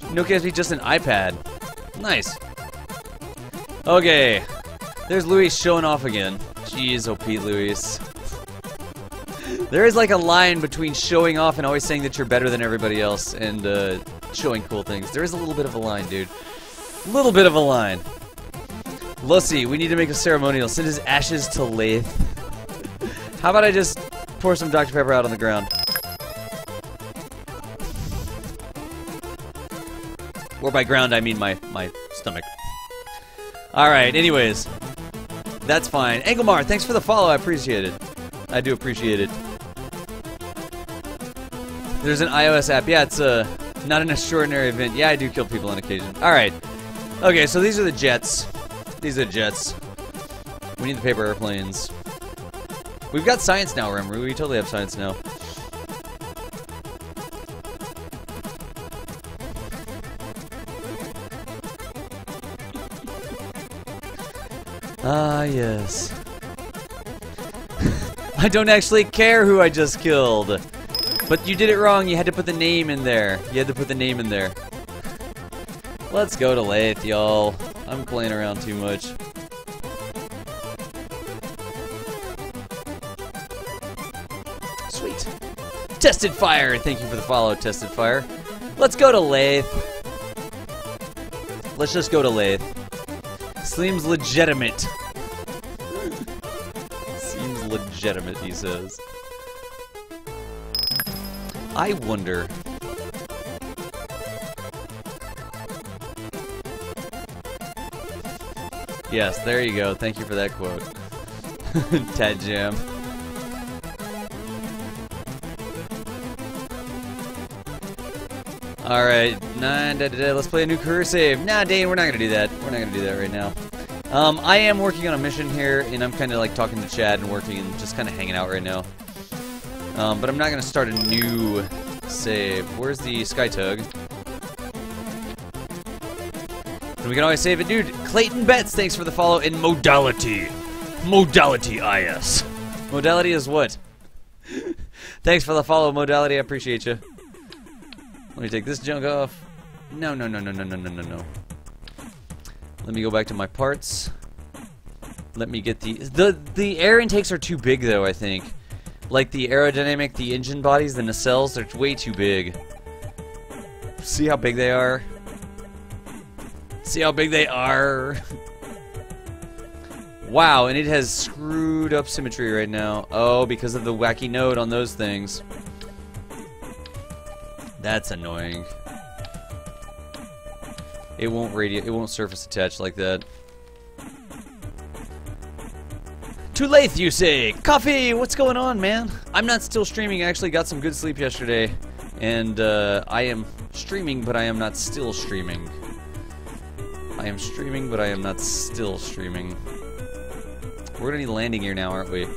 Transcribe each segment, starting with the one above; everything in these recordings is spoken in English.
Nokia has just an iPad. Nice. Okay. There's Luis showing off again. Jeez, OP Luis. There is like a line between showing off and always saying that you're better than everybody else and showing cool things. There is a little bit of a line, dude. Little bit of a line. Lucy, we need to make a ceremonial. Send his ashes to Lathe. How about I just pour some Dr. Pepper out on the ground? Or by ground, I mean my stomach. Alright, anyways. That's fine. Engelmar, thanks for the follow. I appreciate it. I do appreciate it. There's an iOS app. Yeah, it's not an extraordinary event. Yeah, I do kill people on occasion. Alright. Okay, so these are the jets. These are the jets. We need the paper airplanes. We've got science now, remember? We totally have science now. Ah, yes. I don't actually care who I just killed. But you did it wrong. You had to put the name in there. You had to put the name in there. Let's go to Lathe, y'all. I'm playing around too much. Sweet. Tested Fire. Thank you for the follow, Tested Fire. Let's go to Lathe. Let's just go to Lathe. Seems legitimate. Seems legitimate, he says. I wonder. Yes, there you go. Thank you for that quote. Ted Jam. Alright, let's play a new career save. Nah, Dane, we're not gonna do that. We're not gonna do that right now. I am working on a mission here, and I'm kind of like talking to Chad and working and just kind of hanging out right now. But I'm not gonna start a new save. Where's the Sky Tug? And we can always save it. Dude, Clayton Betts, thanks for the follow in Modality. Modality IS. Modality is what? Thanks for the follow, Modality. I appreciate you. Let me take this junk off. No. Let me go back to my parts. Let me get the air intakes are too big though, I think. Like the aerodynamic, the engine bodies, the nacelles, they're way too big. See how big they are? See how big they are? Wow, and it has screwed up symmetry right now. Oh, because of the wacky node on those things. That's annoying. It won't surface attach like that. Too late, you say. Coffee, what's going on, man? I'm not still streaming. I actually got some good sleep yesterday. And I am streaming, but I am not still streaming. I am streaming, but I am not still streaming. We're gonna need landing gear now, aren't we?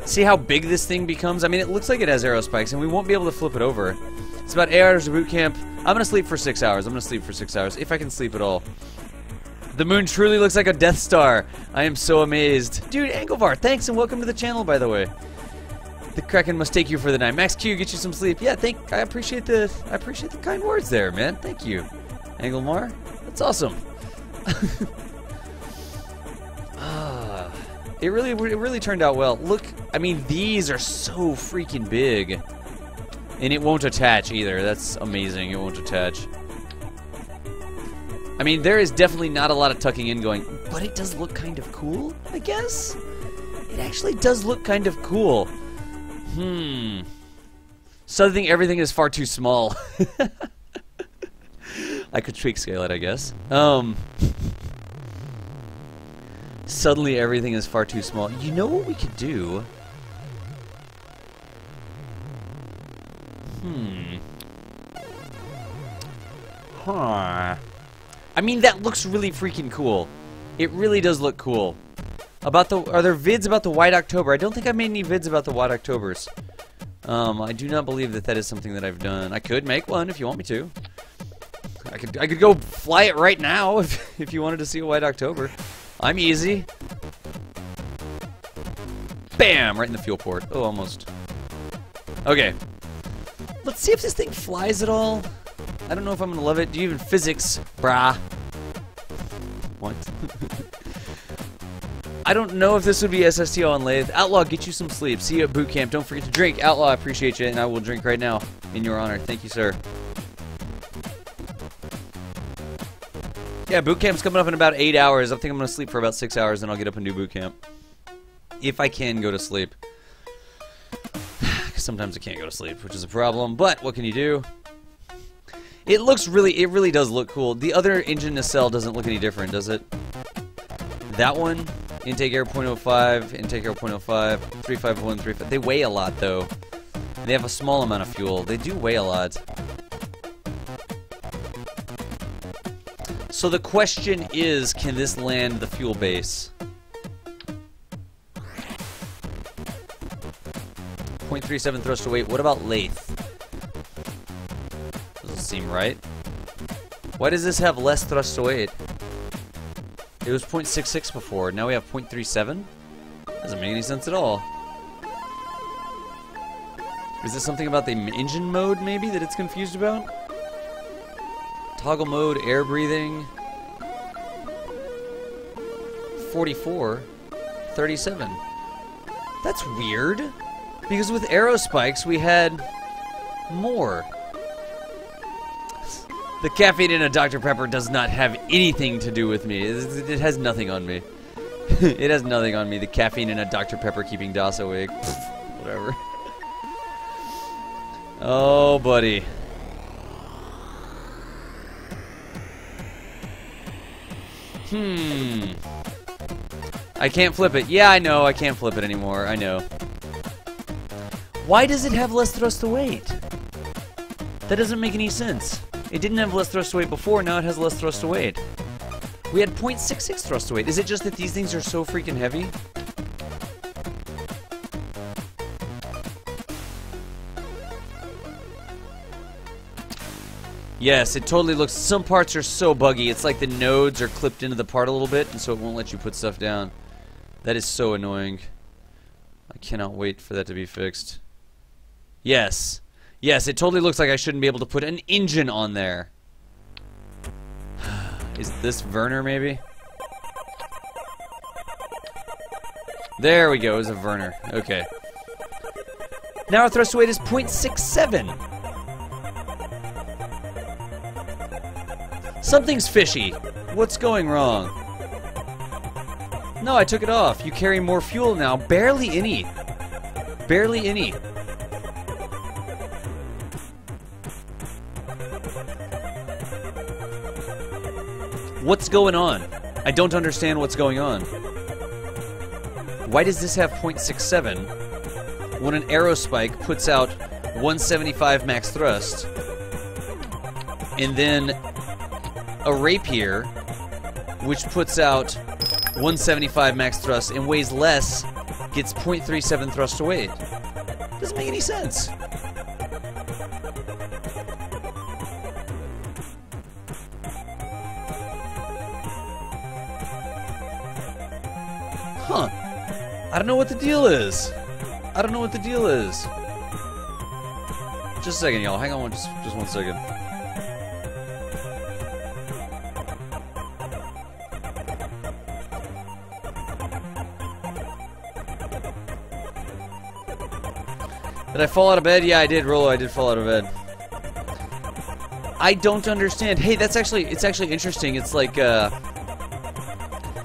See how big this thing becomes? I mean, it looks like it has aero spikes, and we won't be able to flip it over. It's about 8 hours of boot camp. I'm gonna sleep for 6 hours. I'm gonna sleep for 6 hours, if I can sleep at all. The moon truly looks like a Death Star. I am so amazed. Dude, Engelvar, thanks and welcome to the channel, by the way. The Kraken must take you for the night. Max Q, get you some sleep. Yeah, I appreciate the kind words there, man. Thank you. Engelmar, that's awesome. It really turned out well. Look, I mean, these are so freaking big. And it won't attach either. That's amazing. It won't attach. I mean, there is definitely not a lot of tucking in going, but it does look kind of cool, I guess? It actually does look kind of cool. Suddenly everything is far too small. I could tweak scale it, I guess. Suddenly everything is far too small. You know what we could do? I mean, that looks really freaking cool. It really does look cool. Are there vids about the White October? I don't think I've made any vids about the White Octobers. I do not believe that is something that I've done. I could make one if you want me to. I could go fly it right now if you wanted to see a White October. I'm easy. Bam! Right in the fuel port. Oh, almost. Okay. Let's see if this thing flies at all. I don't know if I'm gonna love it. Do you even physics? Brah. What? I don't know if this would be SSTO on lathe. Outlaw, get you some sleep. See you at boot camp. Don't forget to drink. Outlaw, I appreciate you, and I will drink right now in your honor. Thank you, sir. Yeah, boot camp's coming up in about 8 hours. I think I'm gonna sleep for about 6 hours, and I'll get up and do boot camp. If I can go to sleep. Sometimes I can't go to sleep, which is a problem, but what can you do? It really does look cool. The other engine nacelle doesn't look any different, does it? That one, intake air 0.05, intake air 0.05, 351, 35. They weigh a lot, though. They have a small amount of fuel. They do weigh a lot. So the question is, can this land the fuel base? 0.37 thrust to weight. What about lathe? Doesn't seem right. Why does this have less thrust to weight? It was 0.66 before. Now we have 0.37? Doesn't make any sense at all. Is this something about the engine mode, maybe, that it's confused about? Toggle mode, air breathing. 44. 37. That's weird. Because with aero spikes, we had more. The caffeine in a Dr. Pepper does not have anything to do with me. It has nothing on me. It has nothing on me. The caffeine in a Dr. Pepper keeping DOS awake. Whatever. Oh, buddy. I can't flip it. Yeah, I know. I can't flip it anymore. I know. Why does it have less thrust to weight? That doesn't make any sense. It didn't have less thrust to weight before, now it has less thrust to weight. We had 0.66 thrust to weight. Is it just that these things are so freaking heavy? Yes, it totally looks... Some parts are so buggy. It's like the nodes are clipped into the part a little bit, and so it won't let you put stuff down. That is so annoying. I cannot wait for that to be fixed. Yes. Yes, it totally looks like I shouldn't be able to put an engine on there. Is this Werner, maybe? There we go, it's a Werner. Okay. Now our thrust to weight is 0.67. Something's fishy. What's going wrong? No, I took it off. You carry more fuel now. Barely any. Barely any. What's going on? I don't understand what's going on. Why does this have 0.67 when an aerospike puts out 175 max thrust, and then a rapier, which puts out 175 max thrust and weighs less, gets 0.37 thrust to weight? Doesn't make any sense. Huh. I don't know what the deal is. I don't know what the deal is. Just a second, y'all. Hang on just 1 second. Did I fall out of bed? Yeah, I did, Rolo. I did fall out of bed. I don't understand. Hey, it's actually interesting. It's like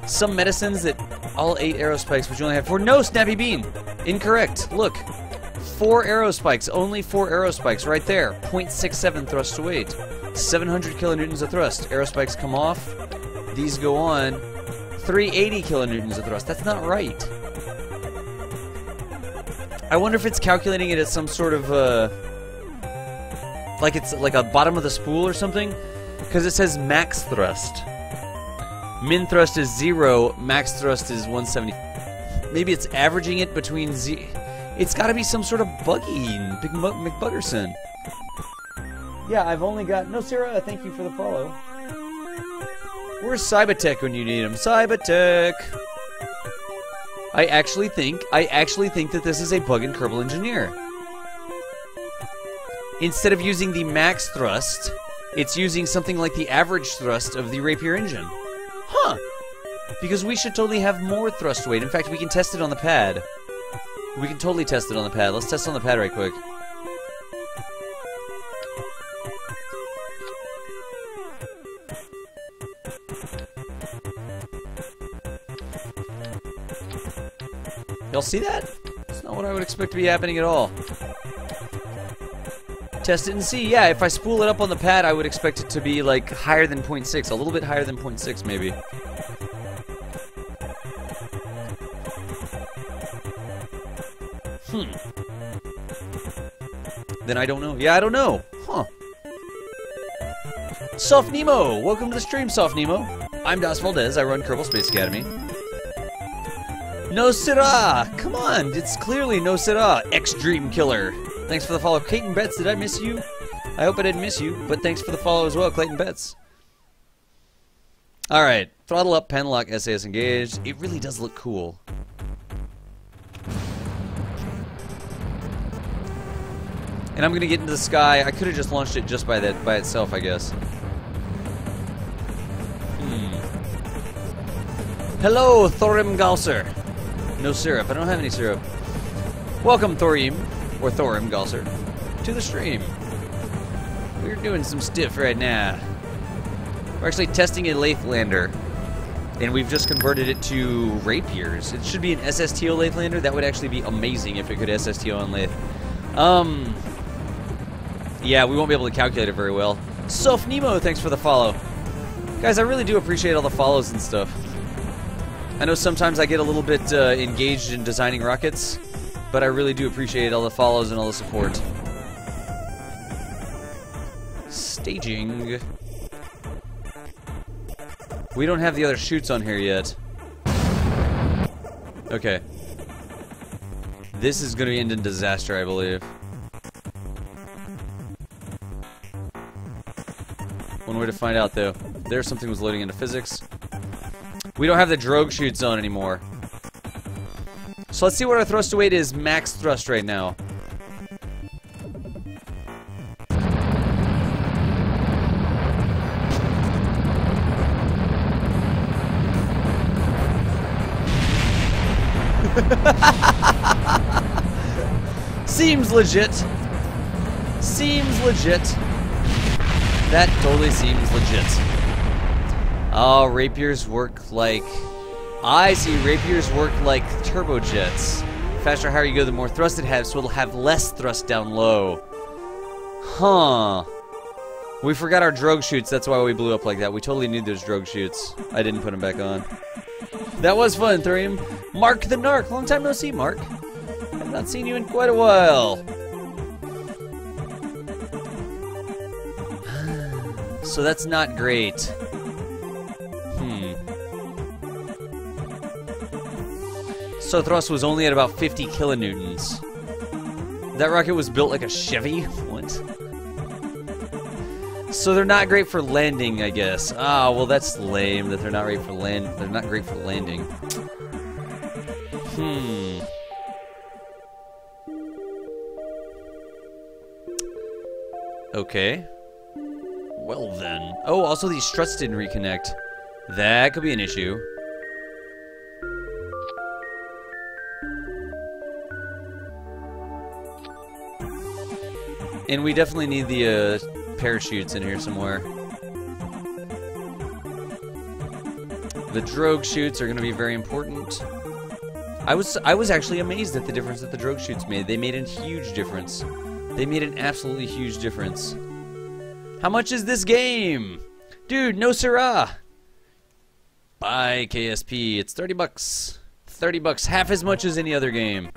some medicines that all 8 aerospikes, but you only have 4. No, Snappy Bean. Incorrect. Look. 4 aerospikes. Only 4 aerospikes right there. 0.67 thrust to weight. 700 kilonewtons of thrust. Aerospikes come off. These go on. 380 kilonewtons of thrust. That's not right. I wonder if it's calculating it at some sort of, like it's like a bottom of the spool or something? Because it says max thrust. Min thrust is 0, max thrust is 170. Maybe it's averaging it between Z. It's got to be some sort of buggy, Big McBuggerson. Yeah, I've only got... No, Sarah, thank you for the follow. Where's Cybertech when you need him? Cybertech! I actually think that this is a bug in Kerbal Engineer. Instead of using the max thrust, it's using something like the average thrust of the Rapier engine. Huh. Because we should totally have more thrust weight. In fact, we can test it on the pad. We can totally test it on the pad. Let's test on the pad right quick. Y'all see that? That's not what I would expect to be happening at all. Test it and see. Yeah, if I spool it up on the pad, I would expect it to be like higher than 0.6. A little bit higher than 0.6 maybe. Then I don't know. Yeah, I don't know. Huh. Soft Nemo! Welcome to the stream, Soft Nemo. I'm Das Valdez. I run Kerbal Space Academy. No Sirah! Come on! It's clearly No Sirah, X-Dream Killer. Thanks for the follow. Clayton Betts, did I miss you? I hope I didn't miss you, but thanks for the follow as well, Clayton Betts. Alright. Throttle up, pen lock, SAS engaged. It really does look cool. And I'm gonna get into the sky. I could have just launched it just by itself, I guess. Hello, Thorim Galser. No syrup. I don't have any syrup. Welcome, Thorim, or Thorim Galser, to the stream. We're doing some stiff right now. We're actually testing a lathe lander, and we've just converted it to rapiers. It should be an SSTO lathe lander. That would actually be amazing if it could SSTO on lathe. Yeah, we won't be able to calculate it very well. Soft Nemo, thanks for the follow. Guys, I really do appreciate all the follows and stuff. I know sometimes I get a little bit engaged in designing rockets, but I really do appreciate all the follows and all the support. Staging. We don't have the other chutes on here yet. Okay. This is going to end in disaster, I believe. One way to find out, though. There, something was loading into physics. We don't have the drogue chutes on anymore. So let's see what our thrust to weight is. Max thrust right now. Seems legit. Seems legit. That totally seems legit. Oh, rapiers work like... I see, rapiers work like turbojets. The faster higher you go, the more thrust it has, so it'll have less thrust down low. Huh. We forgot our drogue chutes, that's why we blew up like that. We totally need those drogue chutes. I didn't put them back on. That was fun, Thurium. Mark the Narc. Long time no see, Mark. I've not seen you in quite a while. So that's not great. So thrust was only at about 50 kilonewtons. That rocket was built like a Chevy? What? So they're not great for landing, I guess. Ah, well that's lame that they're not great for They're not great for landing. Okay. Well then. Oh, also these struts didn't reconnect. That could be an issue. And we definitely need the parachutes in here somewhere. The drogue chutes are going to be very important. I was actually amazed at the difference that the drogue chutes made. They made a huge difference. They made an absolutely huge difference. How much is this game? Dude, no sirrah. Buy KSP. It's 30 bucks. 30 bucks. Half as much as any other game.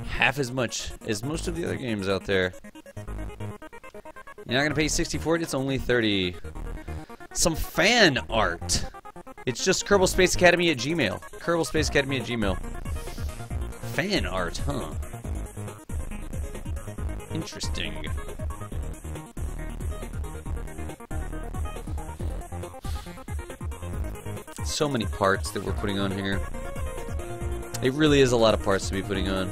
Half as much as most of the other games out there. You're not going to pay 60 for it, it's only 30. Some fan art. It's just Kerbal Space Academy at Gmail. Kerbal Space Academy at Gmail. Fan art, huh? Interesting. So many parts that we're putting on here. It really is a lot of parts to be putting on.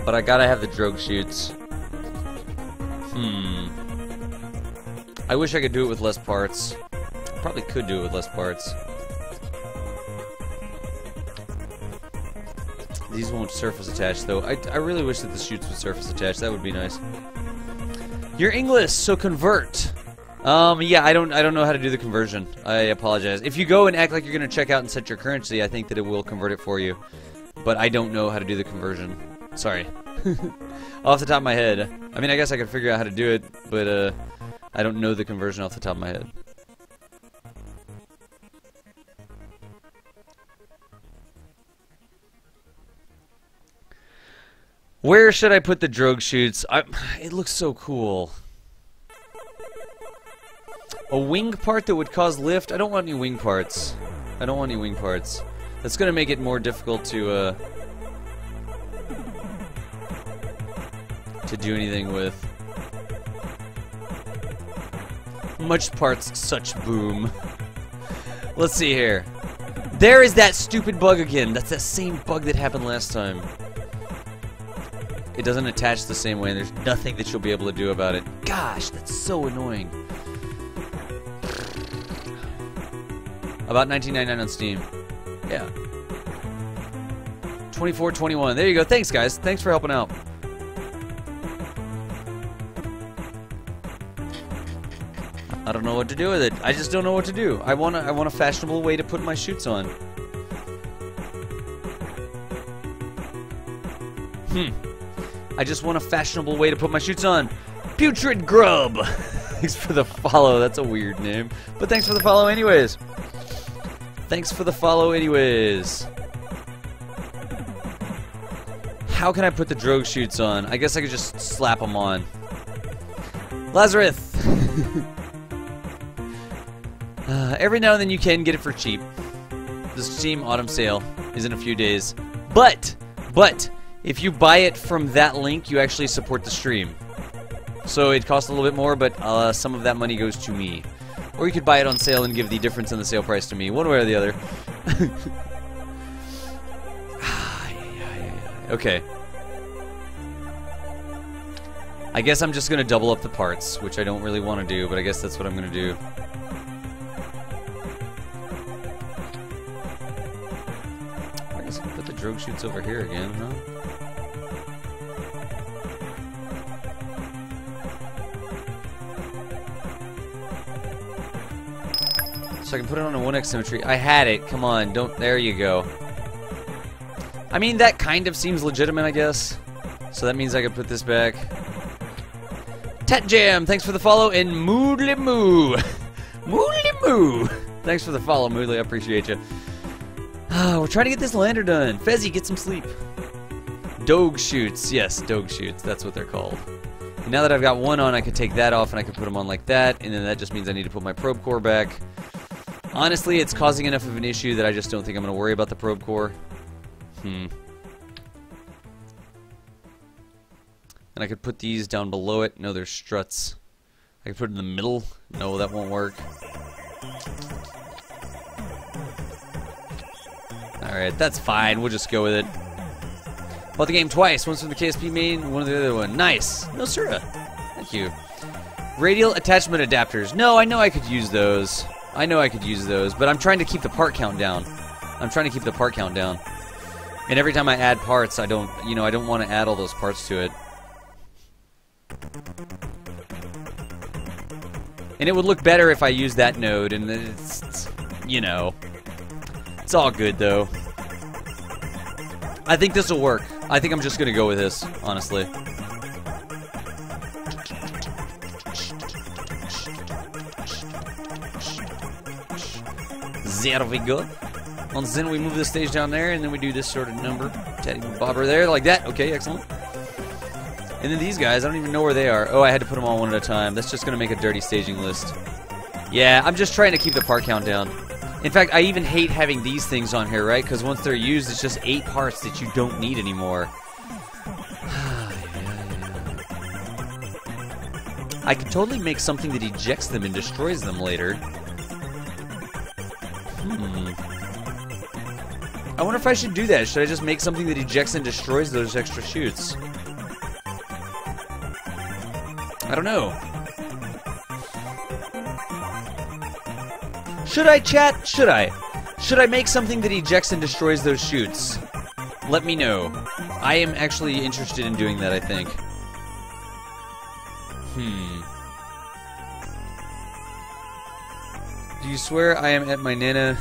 But I gotta have the drogue chutes. I wish I could do it with less parts. I probably could do it with less parts. These won't surface attach, though. I really wish that the chutes would surface attach. That would be nice. You're English, so convert. Yeah, I don't know how to do the conversion. I apologize. If you go and act like you're gonna check out and set your currency, I think that it will convert it for you. But I don't know how to do the conversion. Sorry. Off the top of my head. I mean, I guess I could figure out how to do it, but I don't know the conversion off the top of my head. Where should I put the drogue chutes? It looks so cool. A wing part that would cause lift? I don't want any wing parts. I don't want any wing parts. That's gonna make it more difficult to do anything with. Much parts, such boom. Let's see here. There is that stupid bug again. That's that same bug that happened last time. It doesn't attach the same way, and there's nothing that you'll be able to do about it. Gosh, that's so annoying. About $19.99 on Steam. Yeah. 24.21. There you go. Thanks, guys. Thanks for helping out. I don't know what to do with it. I just don't know what to do. I want a fashionable way to put my chutes on. I just want a fashionable way to put my chutes on. Putrid Grub. Thanks for the follow. That's a weird name, but thanks for the follow anyways. Thanks for the follow anyways. How can I put the drogue chutes on? I guess I could just slap them on. Lazarus. Every now and then you can get it for cheap. The Steam Autumn Sale is in a few days. But, if you buy it from that link, you actually support the stream. So it costs a little bit more, but some of that money goes to me. Or you could buy it on sale and give the difference in the sale price to me. One way or the other. Okay. I guess I'm just going to double up the parts, which I don't really want to do, but I guess that's what I'm going to do. I guess I can put the drogue chutes over here again, huh? So I can put it on a 1x symmetry. I had it. Come on. Don't. There you go. I mean, that kind of seems legitimate, I guess. So that means I can put this back. Tat Jam, thanks for the follow. And Moodly Moo. Moodly Moo. Thanks for the follow, Moodly. I appreciate you. We're trying to get this lander done. Fezzy, get some sleep. Dogue chutes. Yes, Dogue chutes. That's what they're called. And now that I've got one on, I can take that off and I can put them on like that. And then that just means I need to put my probe core back. Honestly, it's causing enough of an issue that I just don't think I'm going to worry about the probe core. And I could put these down below it. No, there's struts. I could put it in the middle. No, that won't work. Alright, that's fine. We'll just go with it. Bought the game twice. Once from the KSP main, one of the other one. Nice. No, sir. Thank you. Radial attachment adapters. No, I know I could use those. I know I could use those, but I'm trying to keep the part count down. And every time I add parts, I don't want to add all those parts to it. And it would look better if I used that node, and it's it's all good, though. I think this will work. I think I'm just going to go with this, honestly. There we go. And then we move the stage down there, and then we do this sort of number. Teddy bobber there, like that. Okay, excellent. And then these guys, I don't even know where they are. Oh, I had to put them all one at a time. That's just going to make a dirty staging list. Yeah, I'm just trying to keep the part count down. In fact, I even hate having these things on here, right? Because once they're used, it's just 8 parts that you don't need anymore. I could totally make something that ejects them and destroys them later. I wonder if I should do that. Should I just make something that ejects and destroys those extra chutes? I don't know. Should I, chat? Should I? Should I make something that ejects and destroys those chutes? Let me know. I am actually interested in doing that, I think. Do you swear I am at my Nana?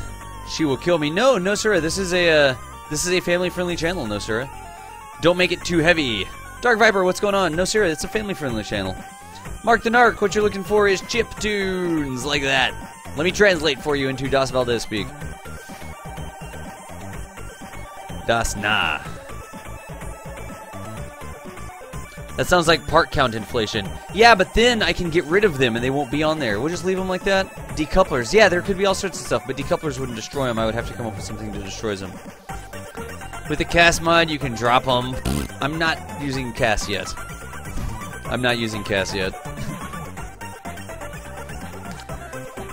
She will kill me. No, no, sir. This is a family-friendly channel, no, sir. Don't make it too heavy. Dark Viper, what's going on? No, sir. It's a family-friendly channel. Mark the Narc, what you're looking for is chip tunes like that. Let me translate for you into Das Valdez speak. Das Na. That sounds like part count inflation. Yeah, but then I can get rid of them and they won't be on there. We'll just leave them like that. Decouplers. Yeah, there could be all sorts of stuff, but decouplers wouldn't destroy them. I would have to come up with something to destroy them. With the cast mod, you can drop them. I'm not using cast yet. I'm not using cast yet.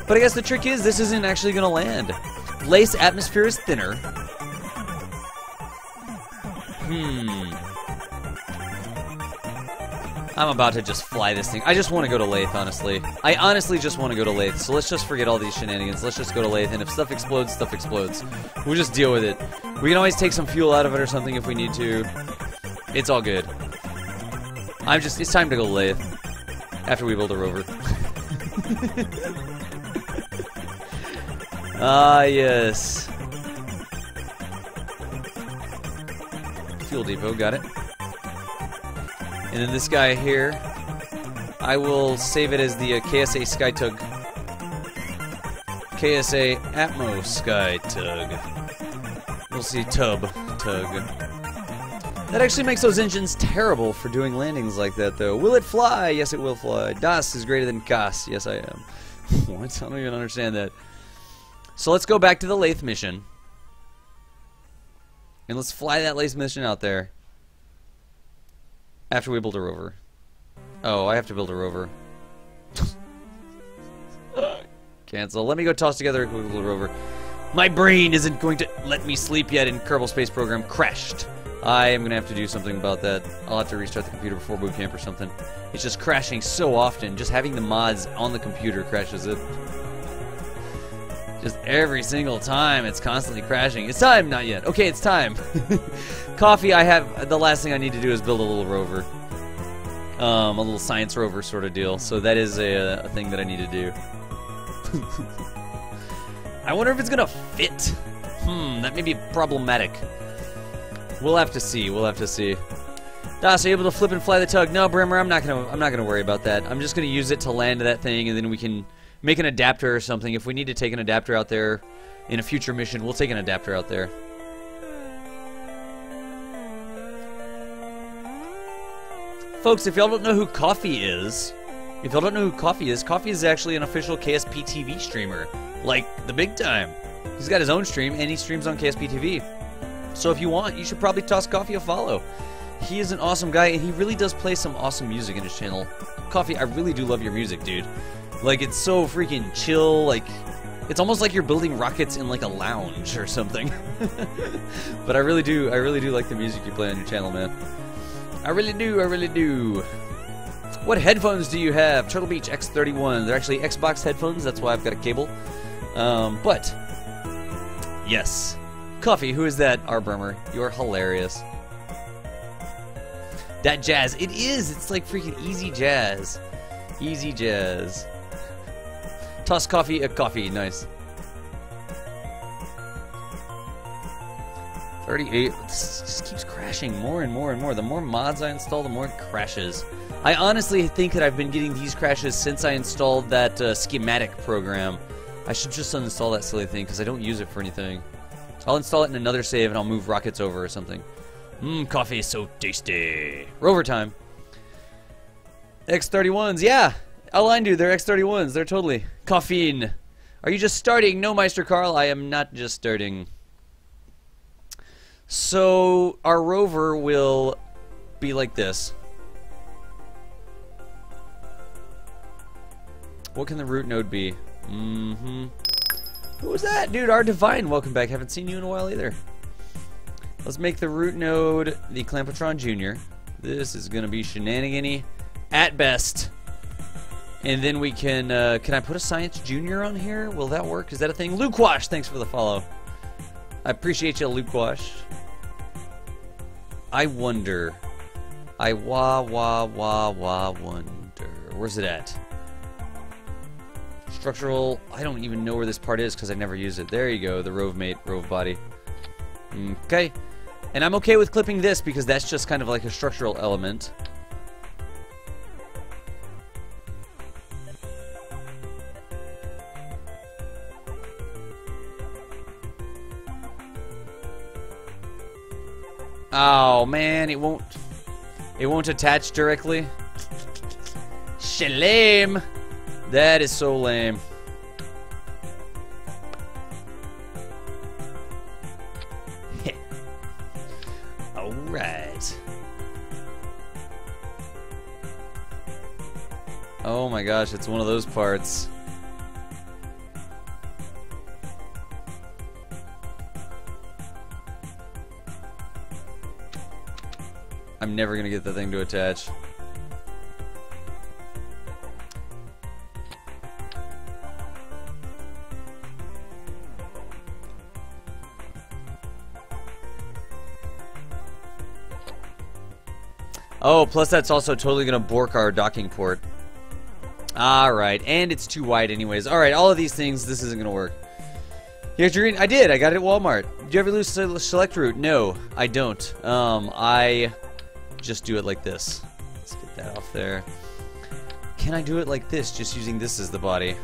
But I guess the trick is this isn't actually going to land. Lace atmosphere is thinner. I'm about to just fly this thing. I just want to go to Lathe, honestly. I honestly just want to go to Lathe. So let's just forget all these shenanigans. Let's just go to Lathe. And if stuff explodes, stuff explodes. We'll just deal with it. We can always take some fuel out of it or something if we need to. It's all good. It's time to go to Lathe. After we build a rover. Ah, yes. Fuel depot, got it. And then this guy here, I will save it as the KSA Skytug. KSA Atmo Skytug. We'll see Tug. That actually makes those engines terrible for doing landings like that, though. Will it fly? Yes, it will fly. Das is greater than Kas. Yes, I am. What? I don't even understand that. So let's go back to the Lathe mission. And let's fly that Lathe mission out there. After we build a rover. Oh, I have to build a rover. Cancel. Let me go toss together a quick little rover. My brain isn't going to let me sleep yet, and Kerbal Space Program crashed. I am going to have to do something about that. I'll have to restart the computer before boot camp or something. It's just crashing so often. Just having the mods on the computer crashes it. Just every single time it's constantly crashing. It's time! Not yet. Okay, it's time. Coffee, the last thing I need to do is build a little rover. A little science rover sort of deal. So that is a thing that I need to do. I wonder if it's gonna fit. That may be problematic. We'll have to see. We'll have to see. Das, are you able to flip and fly the tug? No, Brimmer, I'm not gonna worry about that. I'm just gonna use it to land that thing, and then we can make an adapter or something. If we need to take an adapter out there in a future mission, we'll take an adapter out there. Folks, if y'all don't know who Coffee is, Coffee is actually an official KSP TV streamer. Like, the big time. He's got his own stream, and he streams on KSP TV. So if you want, you should probably toss Coffee a follow. He is an awesome guy, and he really does play some awesome music in his channel. Coffee, I really do love your music, dude. Like, it's so freaking chill, like, it's almost like you're building rockets in, like, a lounge or something. But I really do like the music you play on your channel, man. I really do. What headphones do you have? Turtle Beach X31. They're actually Xbox headphones, that's why I've got a cable. But, yes. Coffee, who is that? Arburmer, you're hilarious. That jazz, it is! It's like freaking easy jazz. Easy jazz. Toss Coffee a coffee, nice. 38, this just keeps crashing more and more and more. The more mods I install, the more it crashes. I honestly think that I've been getting these crashes since I installed that schematic program. I should just uninstall that silly thing because I don't use it for anything. I'll install it in another save and I'll move rockets over or something. Coffee is so tasty. Rover time. X31s, yeah. Align dude, they're X31s. They're totally. Caffeine. Are you just starting? No, Meister Carl, I am not just starting. So, our rover will be like this. What can the root node be? Who was that? Dude, our Divine, welcome back. Haven't seen you in a while either. Let's make the root node the Clampotron Jr. This is going to be shenanigan-y at best. And then we can I put a Science Junior on here? Will that work? Is that a thing? Luke Wash, thanks for the follow. I appreciate you, Luke Wash. I wonder. I wonder. Where's it at? Structural. I don't even know where this part is because I never use it. There you go, the Rove Mate, Rove Body. Okay. And I'm okay with clipping this because that's just kind of like a structural element. Oh man, it won't attach directly. Lame. That is so lame. Alright. Oh my gosh, it's one of those parts. I'm never gonna get the thing to attach. Oh, plus that's also totally gonna bork our docking port. Alright, and it's too wide anyways. Alright, all of these things, this isn't gonna work. Here's your green. I did, I got it at Walmart. Do you ever lose select route? No, I don't. I just do it like this. Let's get that off there. Can I do it like this, just using this as the body?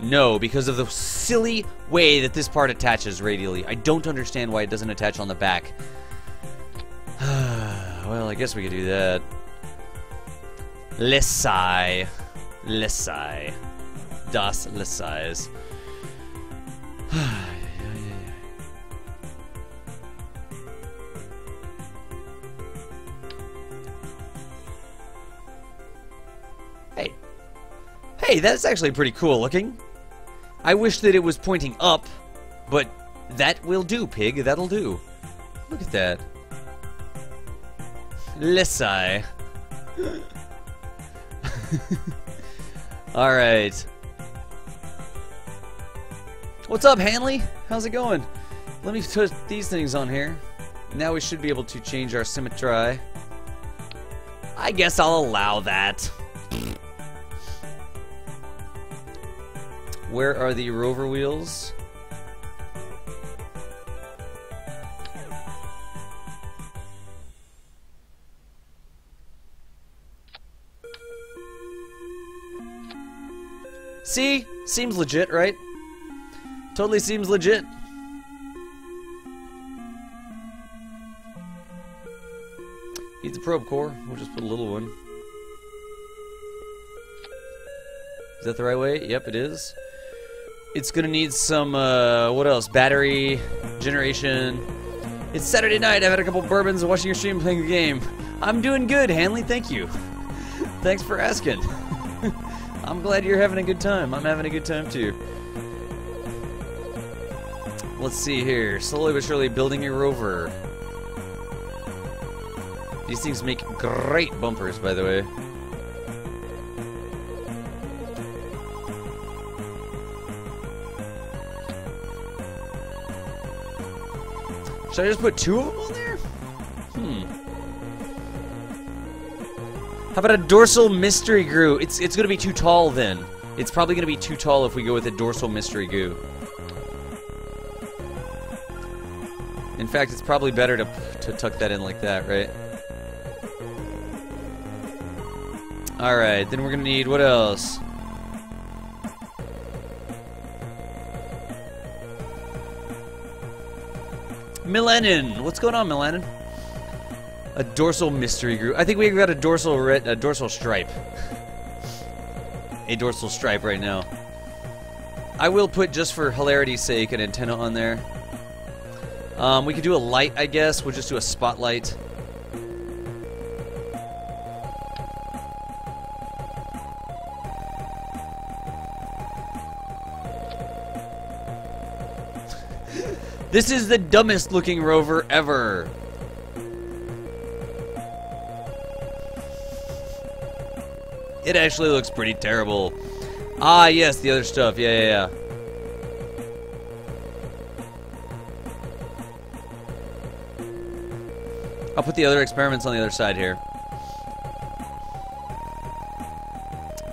No, because of the silly way that this part attaches radially. I don't understand why it doesn't attach on the back. Well, I guess we could do that. Lessai. Lessai. Das Lessais. Hey. Hey, that's actually pretty cool looking. I wish that it was pointing up, but that will do, pig. That'll do. Look at that. Lessai. Alright. What's up, Hanley? How's it going? Let me put these things on here. Now we should be able to change our symmetry. I guess I'll allow that. Where are the rover wheels? See? Seems legit, right? Totally seems legit. Needs a probe core. We'll just put a little one. Is that the right way? Yep, it is. It's gonna need some, what else? Battery, generation. It's Saturday night. I've had a couple bourbons, watching your stream, playing the game. I'm doing good, Hanley. Thank you. Thanks for asking. I'm glad you're having a good time. I'm having a good time too. Let's see here. Slowly but surely building a rover. These things make great bumpers, by the way. Should I just put two of them on there? How about a dorsal mystery goo? It's going to be too tall then. It's probably going to be too tall if we go with a dorsal mystery goo. In fact, it's probably better to tuck that in like that, right? Alright, then we're going to need, what else? Melanin! What's going on, Melanin? A dorsal mystery group. I think we've got a dorsal stripe. A dorsal stripe right now. I will put, just for hilarity's sake, an antenna on there. We could do a light, I guess. We'll just do a spotlight. This is the dumbest looking rover ever. It actually looks pretty terrible. Ah, yes, the other stuff. Yeah. I'll put the other experiments on the other side here.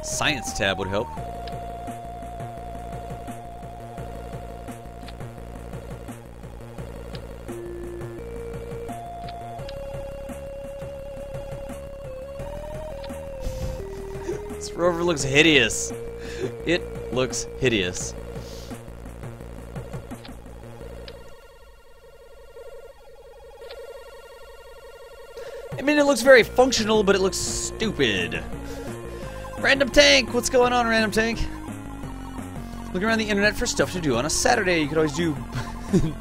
Science tab would help. This rover looks hideous. It looks hideous. I mean, it looks very functional, but it looks stupid. Random Tank! What's going on, Random Tank? Looking around the internet for stuff to do on a Saturday. You could always do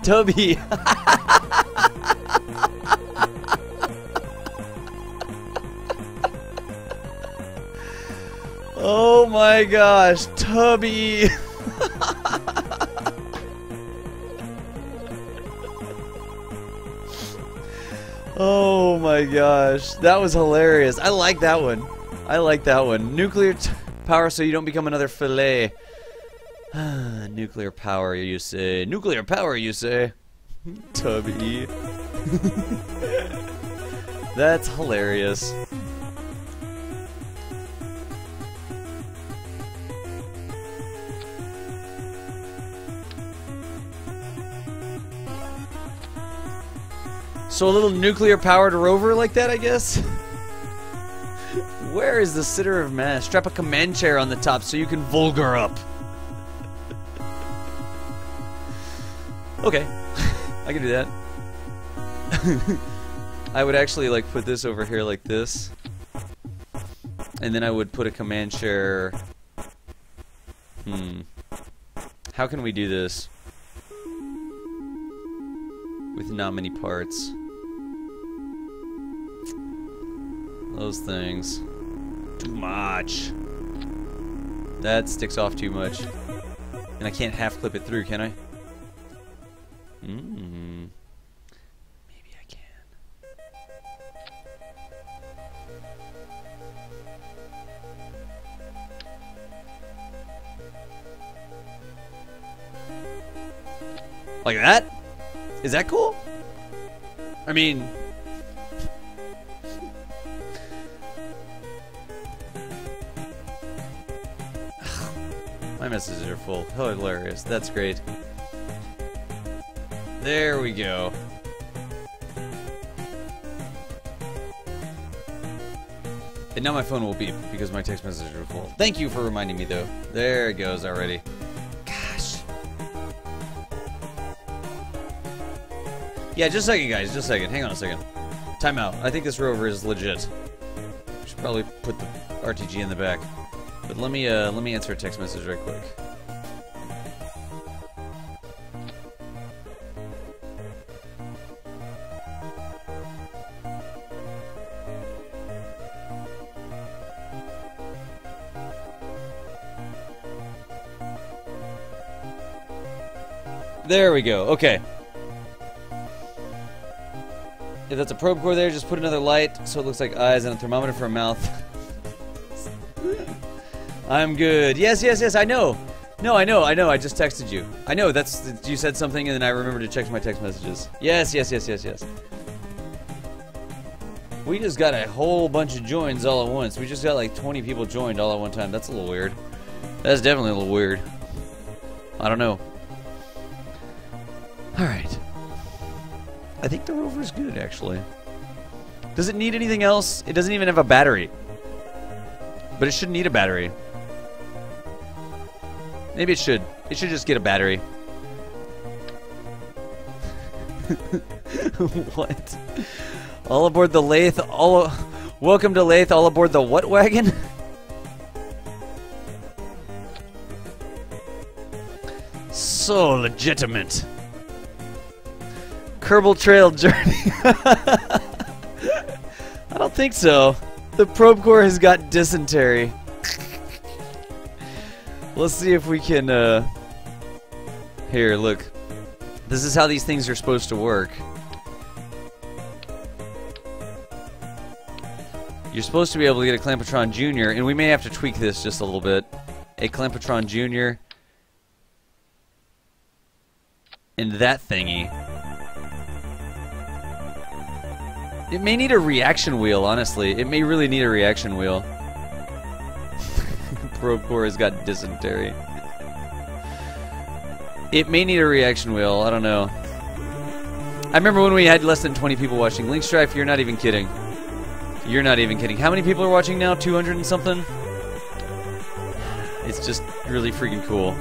Tubby. Oh my gosh, Tubby. Oh my gosh, that was hilarious. I like that one. I like that one. Nuclear power so you don't become another fillet. Nuclear power, you say. Nuclear power, you say. Tubby. That's hilarious. So a little nuclear-powered rover like that, I guess? Where is the center of mass? Strap a command chair on the top so you can vulgar up. Okay. I can do that. I would actually, like, put this over here like this. And then I would put a command chair... How can we do this? With not many parts. Those things. Too much. That sticks off too much. And I can't half clip it through, can I? Maybe I can. Like that? Is that cool? I mean... My messages are full. Hilarious. That's great. There we go. And now my phone will beep because my text messages are full. Thank you for reminding me, though. There it goes already. Gosh. Yeah, just a second, guys. Just a second. Hang on a second. Time out. I think this rover is legit. Should probably put the RTG in the back. But let me answer a text message right quick. There we go. Okay. If that's a probe core there, just put another light so it looks like eyes and a thermometer for a mouth. I'm good. Yes, I know. No, I know. I just texted you. I know, you said something and then I remembered to check my text messages. Yes. We just got a whole bunch of joins all at once. We just got like 20 people joined all at one time. That's a little weird. That's definitely a little weird. I don't know. Alright. I think the rover's good, actually. Does it need anything else? It doesn't even have a battery. But it shouldn't need a battery. Maybe it should. It should just get a battery. What? All aboard the lathe. Welcome to lathe. All aboard the what wagon? So legitimate. Kerbal Trail Journey. I don't think so. The probe core has got dysentery. Let's see if we can, here, look. This is how these things are supposed to work. You're supposed to be able to get a Clampatron Jr., and we may have to tweak this just a little bit. A Clampatron Jr. and that thingy. It may need a reaction wheel, honestly. It may really need a reaction wheel. Procore has got dysentery. It may need a reaction wheel, I don't know. I remember when we had less than 20 people watching. Link Strife, you're not even kidding. You're not even kidding. How many people are watching now? 200 and something? It's just really freaking cool.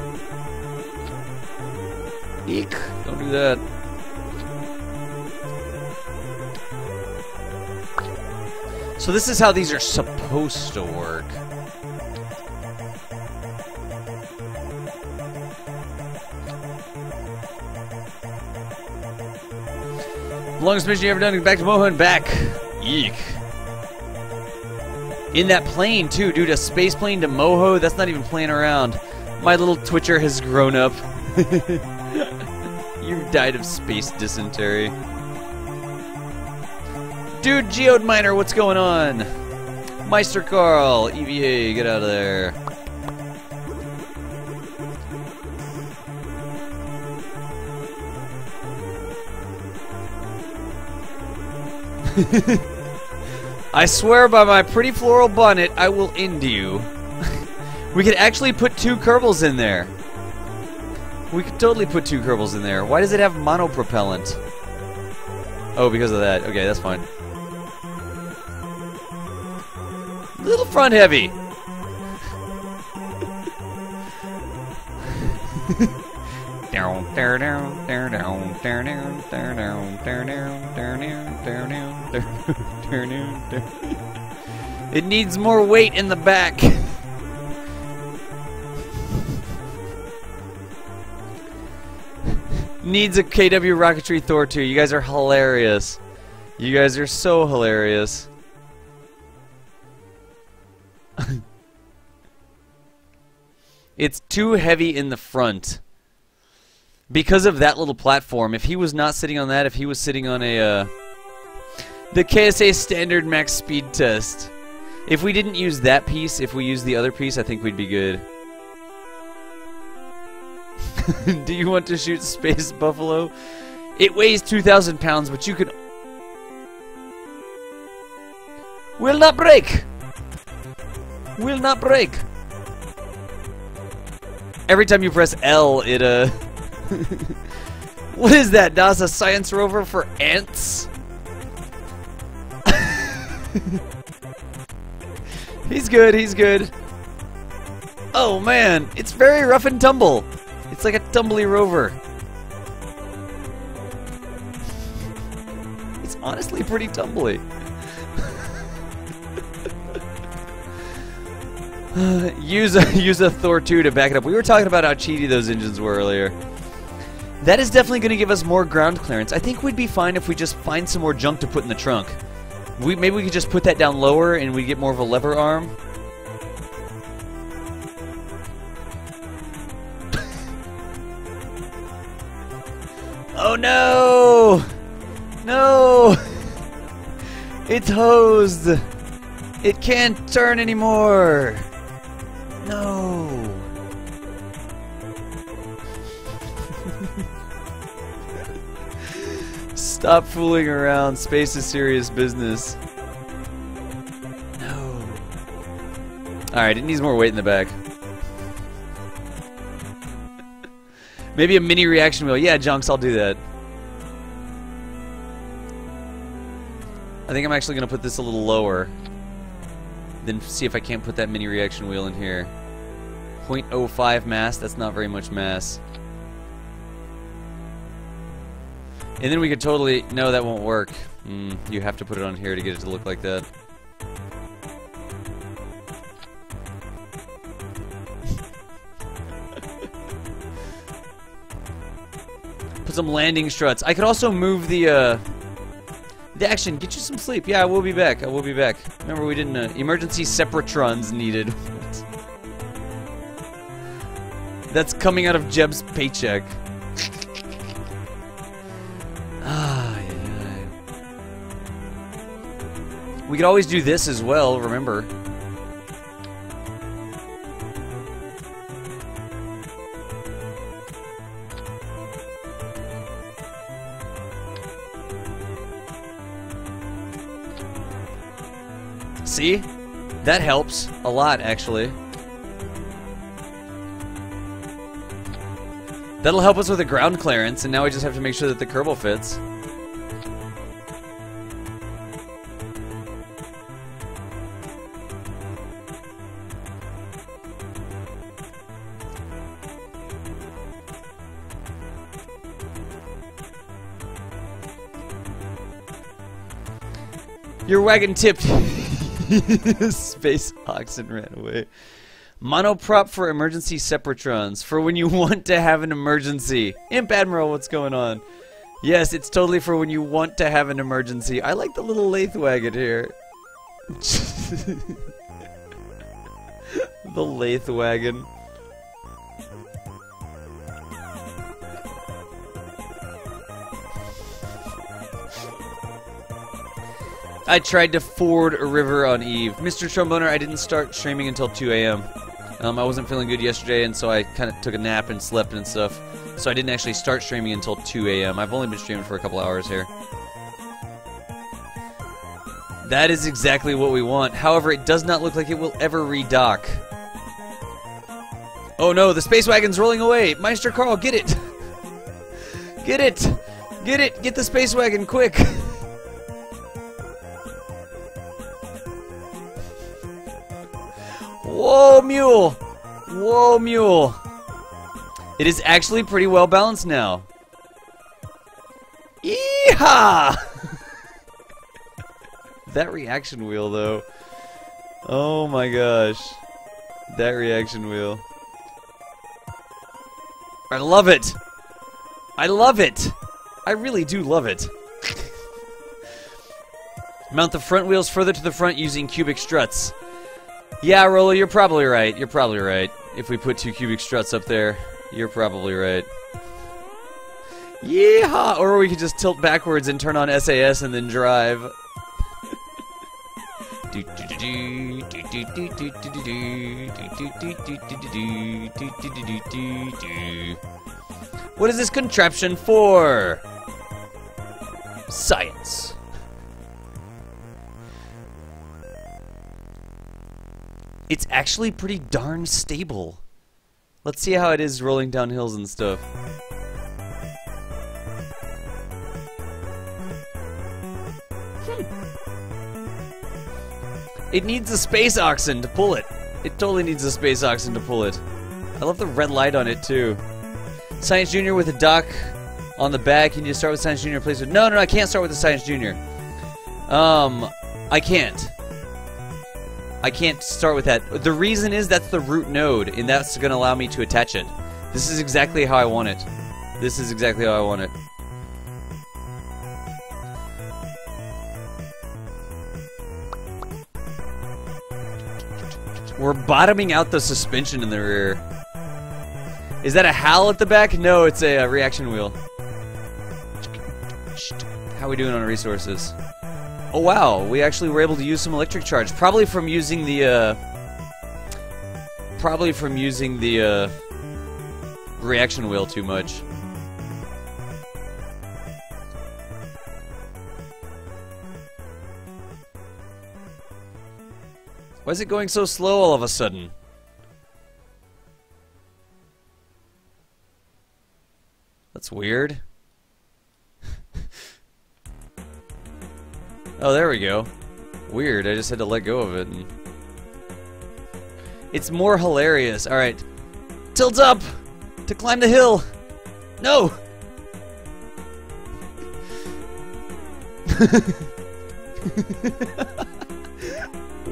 Eek, don't do that. So this is how these are supposed to work. Longest mission you ever done, back to Moho and back. Eek. In that plane, too, dude. A space plane to Moho, that's not even playing around. My little Twitcher has grown up. You died of space dysentery. Dude, Geode Miner, what's going on? Meister Carl, EVA, get out of there. I swear by my pretty floral bonnet, I will end you. We could actually put 2 Kerbals in there. We could totally put 2 Kerbals in there. Why does it have monopropellant? Oh, because of that. Okay, that's fine. Little front heavy. It needs more weight in the back. Needs a KW Rocketry Thor 2. You guys are hilarious. You guys are so hilarious. It's too heavy in the front. Because of that little platform. If he was not sitting on that, if he was sitting on a the KSA standard max speed test. If we didn't use that piece, if we used the other piece, I think we'd be good. Do you want to shoot Space Buffalo? It weighs 2,000 pounds, but you can... Will not break! Will not break! Every time you press L, it, What is that, NASA science rover for ants? He's good, he's good. Oh man, it's very rough and tumble. It's like a tumbly rover. It's honestly pretty tumbly. Use a Thor 2 to back it up. We were talking about how cheaty those engines were earlier. That is definitely going to give us more ground clearance. I think we'd be fine if we just find some more junk to put in the trunk. Maybe we could just put that down lower and we get more of a lever arm. Oh no! No! It's hosed! It can't turn anymore! No! Stop fooling around. Space is serious business. No. Alright, it needs more weight in the back. Maybe a mini reaction wheel. Yeah, Junks, I'll do that. I think I'm actually going to put this a little lower. Then see if I can't put that mini reaction wheel in here. 0.05 mass, that's not very much mass. And then we could totally... No, that won't work. You have to put it on here to get it to look like that. Put some landing struts. I could also move the action. Get you some sleep. Yeah, I will be back. I will be back. Remember, we didn't... emergency separatrons needed. That's coming out of Jeb's paycheck. We could always do this as well, remember. See? That helps a lot, actually. That'll help us with the ground clearance, and now we just have to make sure that the Kerbal fits. Your wagon tipped. Space oxen ran away. Monoprop for emergency separatrons. For when you want to have an emergency. Imp Admiral, what's going on? Yes, it's totally for when you want to have an emergency. I like the little lathe wagon here. The lathe wagon. I tried to ford a river on Eve. Mr. Tromboner, I didn't start streaming until 2 a.m. I wasn't feeling good yesterday, and so I kind of took a nap and slept and stuff. So I didn't actually start streaming until 2 a.m. I've only been streaming for a couple hours here. That is exactly what we want. However, it does not look like it will ever redock. Oh no, the space wagon's rolling away! Meister Carl, get it! Get it! Get it! Get the space wagon, quick! Whoa, mule! Whoa, mule! It is actually pretty well balanced now. Yeehaw! That reaction wheel, though. Oh my gosh. That reaction wheel. I love it! I love it! I really do love it. Mount the front wheels further to the front using cubic struts. Yeah, Rolo, you're probably right. You're probably right. If we put 2 cubic struts up there, you're probably right. Yeehaw! Or we could just tilt backwards and turn on SAS and then drive. What is this contraption for? Science. It's actually pretty darn stable. Let's see how it is rolling down hills and stuff. It needs a space oxen to pull it. It totally needs a space oxen to pull it. I love the red light on it too. Science Junior with a dock on the back. You need to start with Science Junior. Place with no, I can't start with the Science Junior. I can't. I can't start with that. The reason is that's the root node, and that's going to allow me to attach it. This is exactly how I want it. This is exactly how I want it. We're bottoming out the suspension in the rear. Is that a HAL at the back? No, it's a reaction wheel. How are we doing on resources? Oh wow, we actually were able to use some electric charge. Probably from using the reaction wheel too much. Why is it going so slow all of a sudden? That's weird. Oh, there we go. Weird, I just had to let go of it. And it's more hilarious. Alright. Tilt up! To climb the hill! No!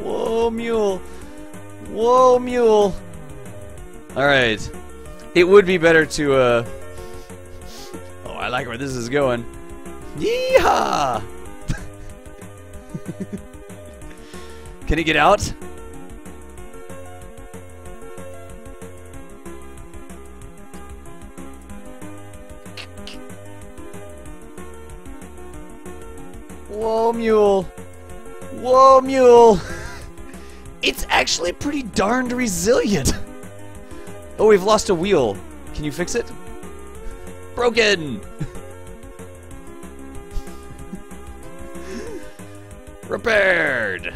Whoa, mule! Whoa, mule! Alright. It would be better to, Oh, I like where this is going. Yeehaw! Can he get out? Whoa, mule! Whoa, mule! It's actually pretty darned resilient. Oh, we've lost a wheel. Can you fix it? Broken! Repaired!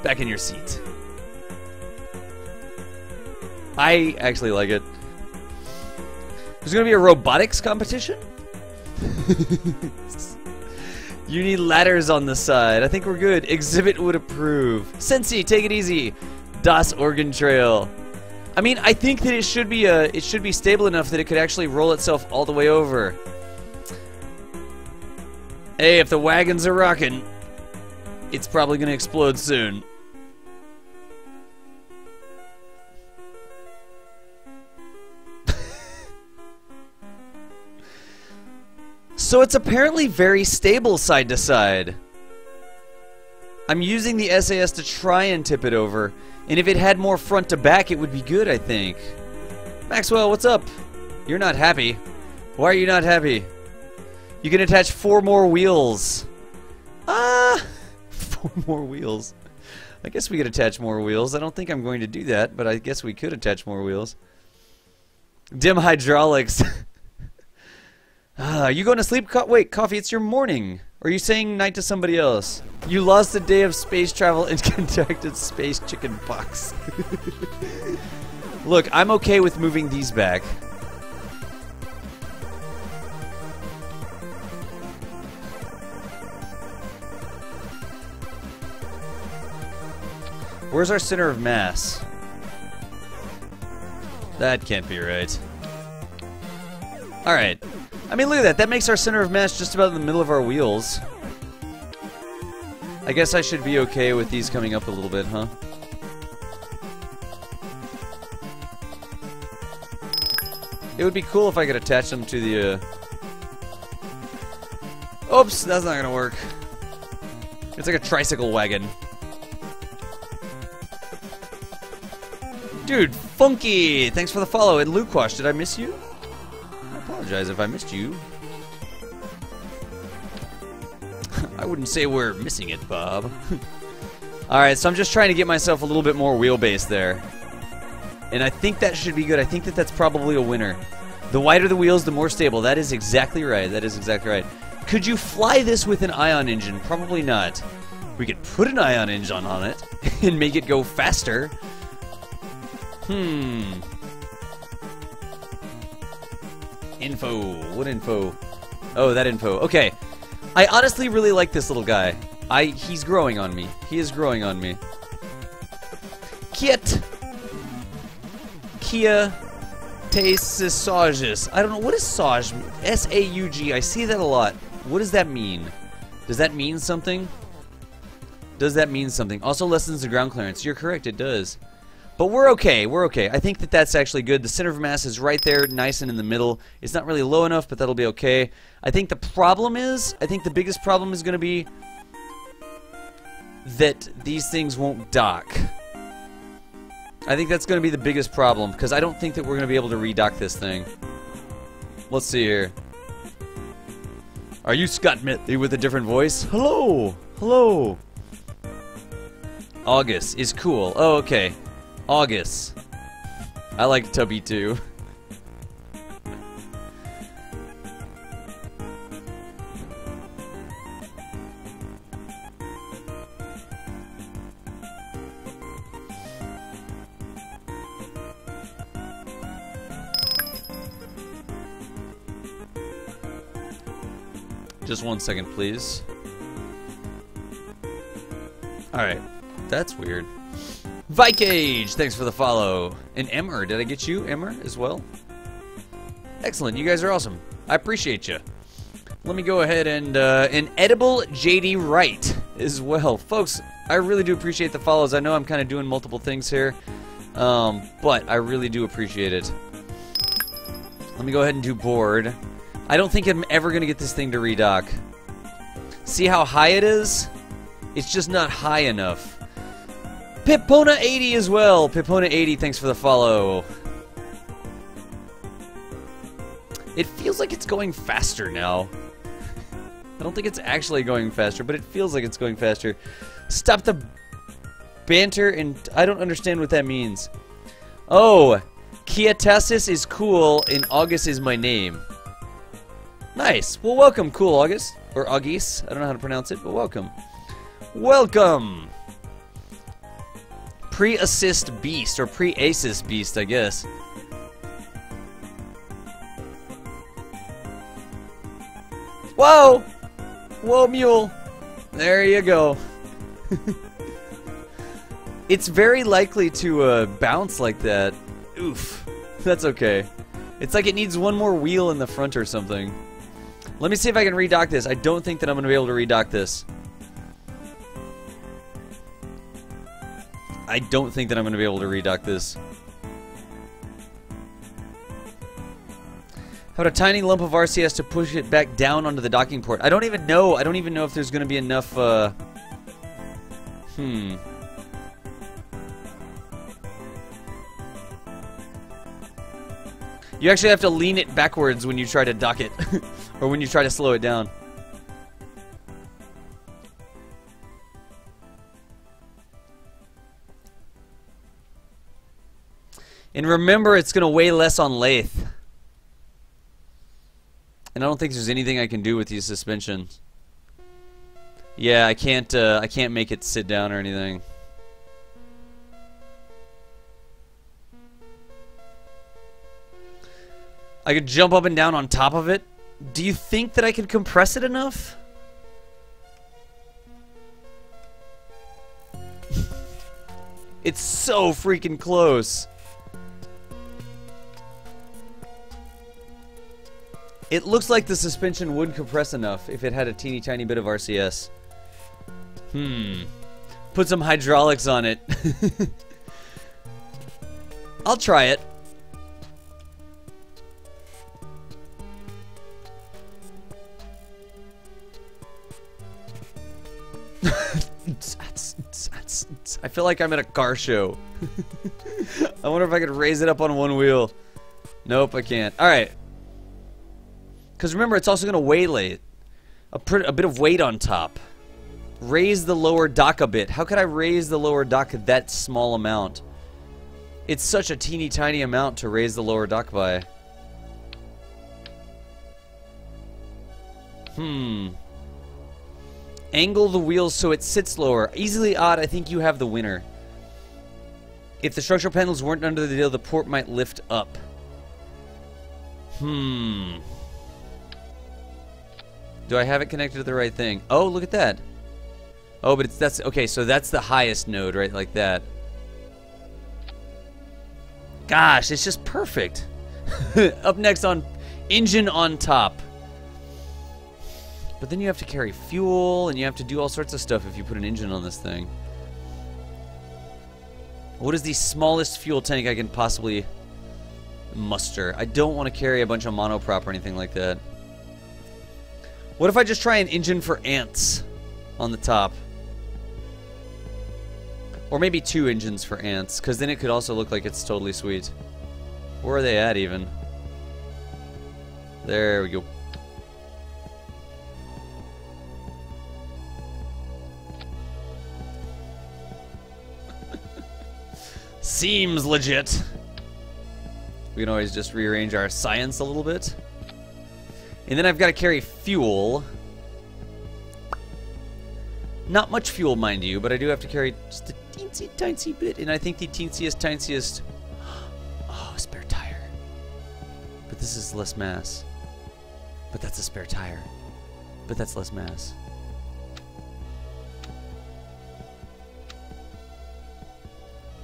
Back in your seat. I actually like it. There's gonna be a robotics competition? You need ladders on the side. I think we're good. Exhibit would approve. Sensi, take it easy. Das Oregon Trail. I mean, I think that it should be stable enough that it could actually roll itself all the way over. Hey, if the wagons are rocking, it's probably gonna explode soon. So it's apparently very stable side to side. I'm using the SAS to try and tip it over, and if it had more front to back, it would be good, I think. Maxwell, what's up? You're not happy. Why are you not happy? You can attach 4 more wheels. 4 more wheels. I guess we could attach more wheels. I don't think I'm going to do that, but I guess we could attach more wheels. Dim hydraulics. Are you going to sleep? Wait, Coffee, it's your morning. Or are you saying night to somebody else? You lost a day of space travel and contracted space chicken pox. Look, I'm okay with moving these back. Where's our center of mass? That can't be right. Alright. I mean, look at that. That makes our center of mass just about in the middle of our wheels. I guess I should be okay with these coming up a little bit, huh? It would be cool if I could attach them to the, Oops, that's not gonna work. It's like a tricycle wagon. Dude, Funky! Thanks for the follow. And Luquash, did I miss you? I apologize if I missed you. I wouldn't say we're missing it, Bob. Alright, so I'm just trying to get myself a little bit more wheelbase there. And I think that should be good. I think that that's probably a winner. The wider the wheels, the more stable. That is exactly right. That is exactly right. Could you fly this with an ion engine? Probably not. We could put an ion engine on it and make it go faster. Info. What info? Oh, that info. Okay. I honestly really like this little guy. He's growing on me. He is growing on me. Kia Sauges. I don't know. What does Sauge mean? S-A-U-G. I see that a lot. What does that mean? Does that mean something? Does that mean something? Also lessens the ground clearance. You're correct, it does. But we're okay. We're okay. I think that that's actually good. The center of mass is right there, nice and in the middle. It's not really low enough, but that'll be okay. I think the problem is, I think the biggest problem is going to be that these things won't dock. I think that's going to be the biggest problem, because I don't think that we're going to be able to redock this thing. Let's see here. Are you Scott Mitley with a different voice? Hello! Hello! August is cool. Oh, okay. August. I like Tubby too. Just 1 second, please. Alright. That's weird. Vikage, thanks for the follow. And Emmer, did I get you, Emmer, as well? Excellent, you guys are awesome. I appreciate you. Let me go ahead and an edible JD Wright as well. Folks, I really do appreciate the follows. I know I'm kind of doing multiple things here, but I really do appreciate it. Let me go ahead and do board. I don't think I'm ever going to get this thing to redock. See how high it is? It's just not high enough. Pipona80 as well. Pipona80, thanks for the follow. It feels like it's going faster now. I don't think it's actually going faster, but it feels like it's going faster. Stop the banter, and I don't understand what that means. Oh, Kiatasis is cool, and August is my name. Nice. Well, welcome, cool August. Or August. I don't know how to pronounce it, but welcome. Welcome. Pre-assist beast, or pre-assist beast, I guess. Whoa! Whoa, mule. There you go. It's very likely to bounce like that. Oof. That's okay. It's like it needs one more wheel in the front or something. Let me see if I can redock this. I don't think that I'm going to be able to redock this. I don't think that I'm going to be able to redock this. How about a tiny lump of RCS to push it back down onto the docking port? I don't even know. I don't even know if there's going to be enough, You actually have to lean it backwards when you try to dock it. Or when you try to slow it down. And remember, it's going to weigh less on lathe. And I don't think there's anything I can do with these suspensions. Yeah, I can't make it sit down or anything. I could jump up and down on top of it. Do you think that I could compress it enough? It's so freaking close. It looks like the suspension would compress enough if it had a teeny tiny bit of RCS. Put some hydraulics on it. I'll try it. I feel like I'm at a car show. I wonder if I could raise it up on one wheel. Nope, I can't. Alright. Because remember, it's also going to weigh a bit of weight on top. Raise the lower dock a bit. How could I raise the lower dock that small amount? It's such a teeny tiny amount to raise the lower dock by. Angle the wheels so it sits lower. Easily odd, I think you have the winner. If the structural panels weren't under the deal, the port might lift up. Do I have it connected to the right thing? Oh, look at that. Oh, but that's okay, so that's the highest node, right? Like that. Gosh, it's just perfect. Up next on engine on top. But then you have to carry fuel, and you have to do all sorts of stuff if you put an engine on this thing. What is the smallest fuel tank I can possibly muster? I don't want to carry a bunch of monoprop or anything like that. What if I just try an engine for ants on the top? Or maybe 2 engines for ants, because then it could also look like it's totally sweet. Where are they at, even? There we go. Seems legit. We can always just rearrange our science a little bit. And then I've got to carry fuel. Not much fuel, mind you, but I do have to carry just a teensy tiny bit. And I think the tiniest... Oh, a spare tire. But this is less mass. But that's a spare tire. But that's less mass.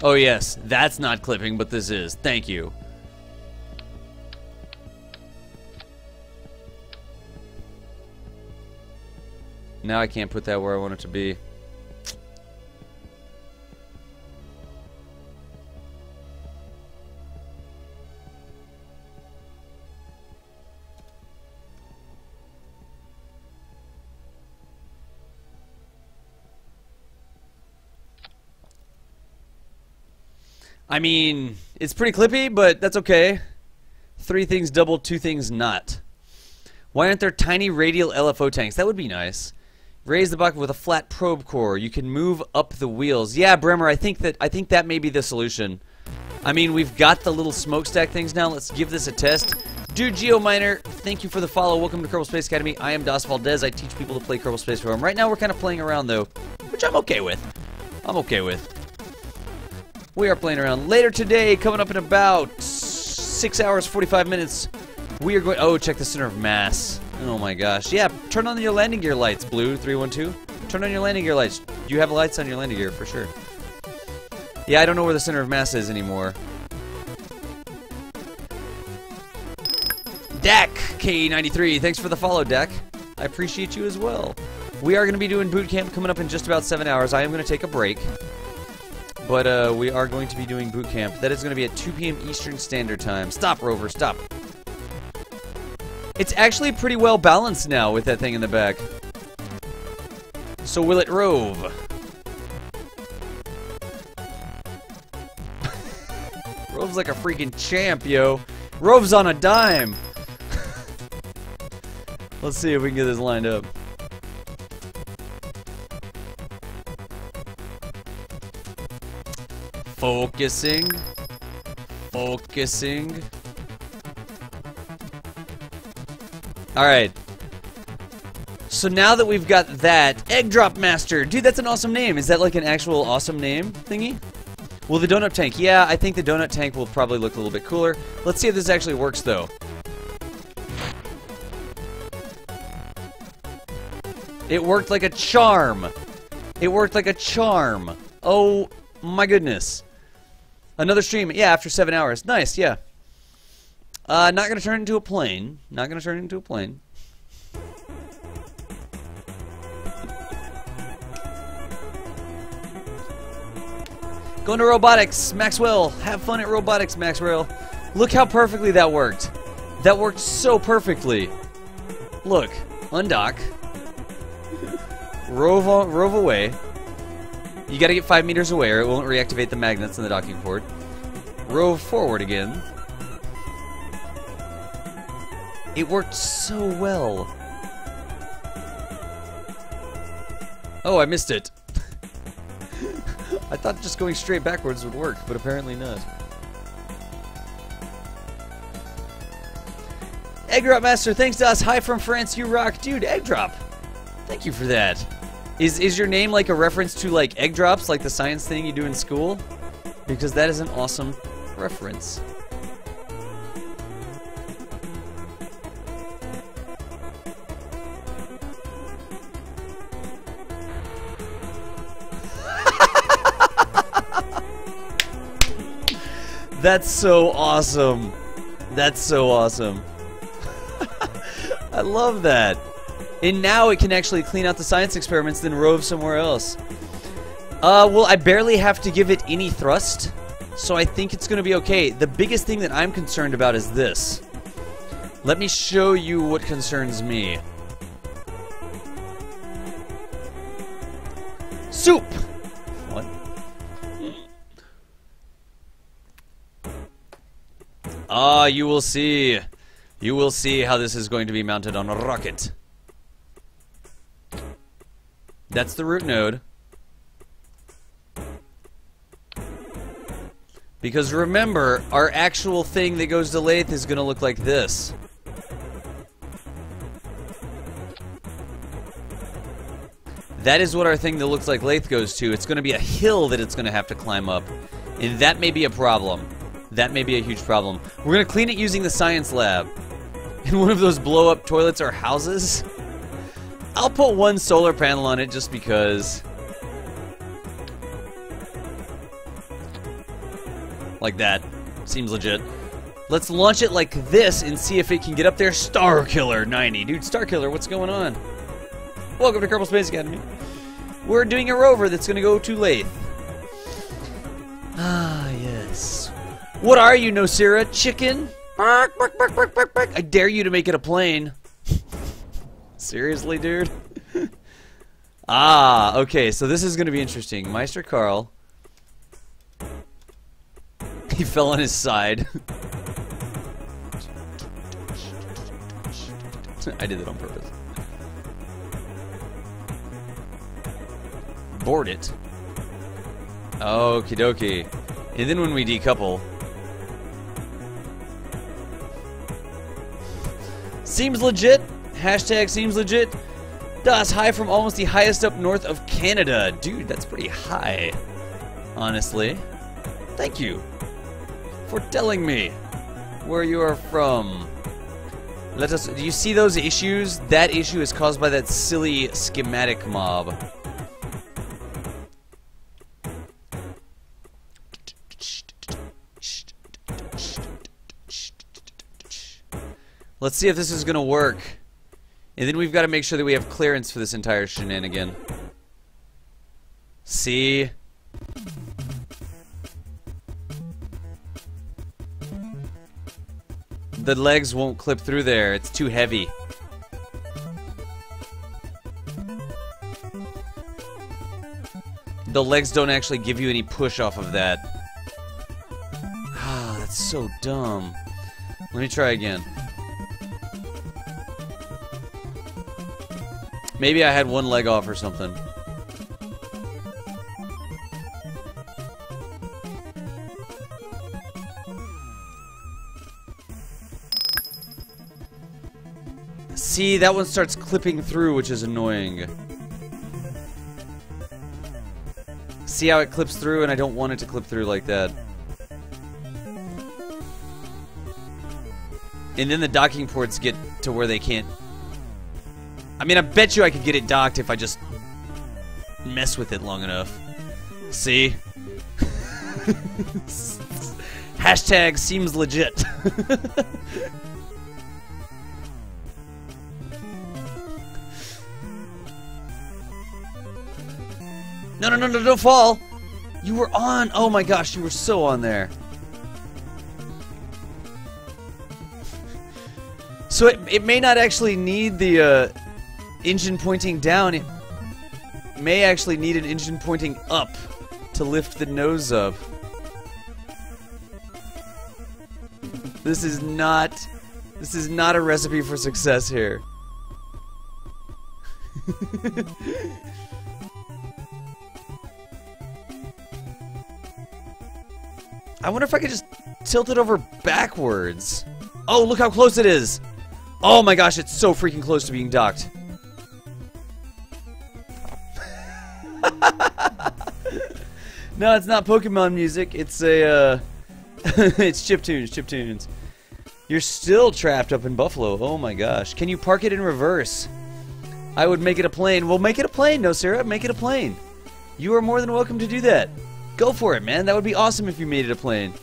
Oh yes, that's not clipping, but this is. Thank you. Now I can't put that where I want it to be. I mean, it's pretty clippy, but that's okay. 3 things double, 2 things not. Why aren't there tiny radial LFO tanks? That would be nice. Raise the bucket with a flat probe core. You can move up the wheels. Yeah, Bremer, I think that may be the solution. I mean, we've got the little smokestack things now. Let's give this a test. Dude, Geominer, thank you for the follow. Welcome to Kerbal Space Academy. I am Das Valdez. I teach people to play Kerbal Space Program. Right now, we're kind of playing around, though, which I'm okay with. I'm okay with. We are playing around. Later today, coming up in about 6 hours, 45 minutes, we are going... Oh, check the center of mass. Oh, my gosh. Yeah, turn on your landing gear lights, Blue312. Turn on your landing gear lights. You have lights on your landing gear, for sure. Yeah, I don't know where the center of mass is anymore. Dak K93, thanks for the follow, Dak. I appreciate you as well. We are going to be doing boot camp coming up in just about 7 hours. I am going to take a break, but we are going to be doing boot camp. That is going to be at 2 p.m. Eastern Standard Time. Stop, Rover, stop. It's actually pretty well balanced now with that thing in the back. So will it rove? Rove's like a freaking champ, yo. Rove's on a dime. Let's see if we can get this lined up. Focusing. Focusing. Alright. So now that we've got that, Egg Drop Master. Dude, that's an awesome name. Is that like an actual awesome name thingy? Well, the donut tank. Yeah, I think the donut tank will probably look a little bit cooler. Let's see if this actually works, though. It worked like a charm. It worked like a charm. Oh, my goodness. Another stream. Yeah, after 7 hours. Nice, yeah. Not going to turn it into a plane. Not going to turn it into a plane. Going to robotics, Maxwell. Have fun at robotics, Maxwell. Look how perfectly that worked. That worked so perfectly. Look, undock. Rove away. You gotta get 5 meters away or it won't reactivate the magnets in the docking port. Rove forward again. It worked so well. Oh, I missed it. I thought just going straight backwards would work, but apparently not. Egg Drop Master, thanks to us. Hi from France, you rock. Dude, Egg Drop. Thank you for that. Is your name like a reference to like egg drops, like the science thing you do in school? Because that is an awesome reference. That's so awesome. That's so awesome. I love that. And now it can actually clean out the science experiments, then rove somewhere else. Well, I barely have to give it any thrust, so I think it's going to be okay. The biggest thing that I'm concerned about is this. Let me show you what concerns me. Soup! What? Ah, you will see. You will see how this is going to be mounted on a rocket. That's the root node. Because remember, our actual thing that goes to lathe is going to look like this. That is what our thing that looks like lathe goes to. It's going to be a hill that it's going to have to climb up. And that may be a problem. That may be a huge problem. We're going to clean it using the science lab. In one of those blow-up toilets or houses. I'll put one solar panel on it just because. Like that. Seems legit. Let's launch it like this and see if it can get up there. Star Killer 90. Dude, Star Killer, what's going on? Welcome to Kerbal Space Academy. We're doing a rover that's going to go to lathe. Ah, yes. What are you, Nocera? Chicken? Bark, bark, bark, bark, bark, bark. I dare you to make it a plane. Seriously, dude? Ah, okay, so this is going to be interesting. Meister Carl. He fell on his side. I did that on purpose. Board it. Okie dokie. And then when we decouple... Seems legit. Hashtag seems legit. Das high from almost the highest up north of Canada. Dude, that's pretty high. Honestly. Thank you for telling me where you are from. Let us... Do you see those issues? That issue is caused by that silly schematic mob. Let's see if this is gonna work. And then we've got to make sure that we have clearance for this entire shenanigan. See? The legs won't clip through there. It's too heavy. The legs don't actually give you any push off of that. Ah, that's so dumb. Let me try again. Maybe I had one leg off or something. See, that one starts clipping through, which is annoying. See how it clips through, and I don't want it to clip through like that. And then the docking ports get to where they can't... I mean, I bet you I could get it docked if I just mess with it long enough. See? Hashtag seems legit. No, don't fall! You were on! Oh my gosh, you were so on there. So it may not actually need the engine pointing down. It may actually need an engine pointing up to lift the nose up. This is not a recipe for success here. I wonder if I could just tilt it over backwards. Oh, look how close it is. Oh my gosh, it's so freaking close to being docked. No, it's not Pokemon music. It's a, it's chiptunes. You're still trapped up in Buffalo. Oh my gosh. Can you park it in reverse? I would make it a plane. Well, make it a plane, no, Sarah. Make it a plane. You are more than welcome to do that. Go for it, man. That would be awesome if you made it a plane.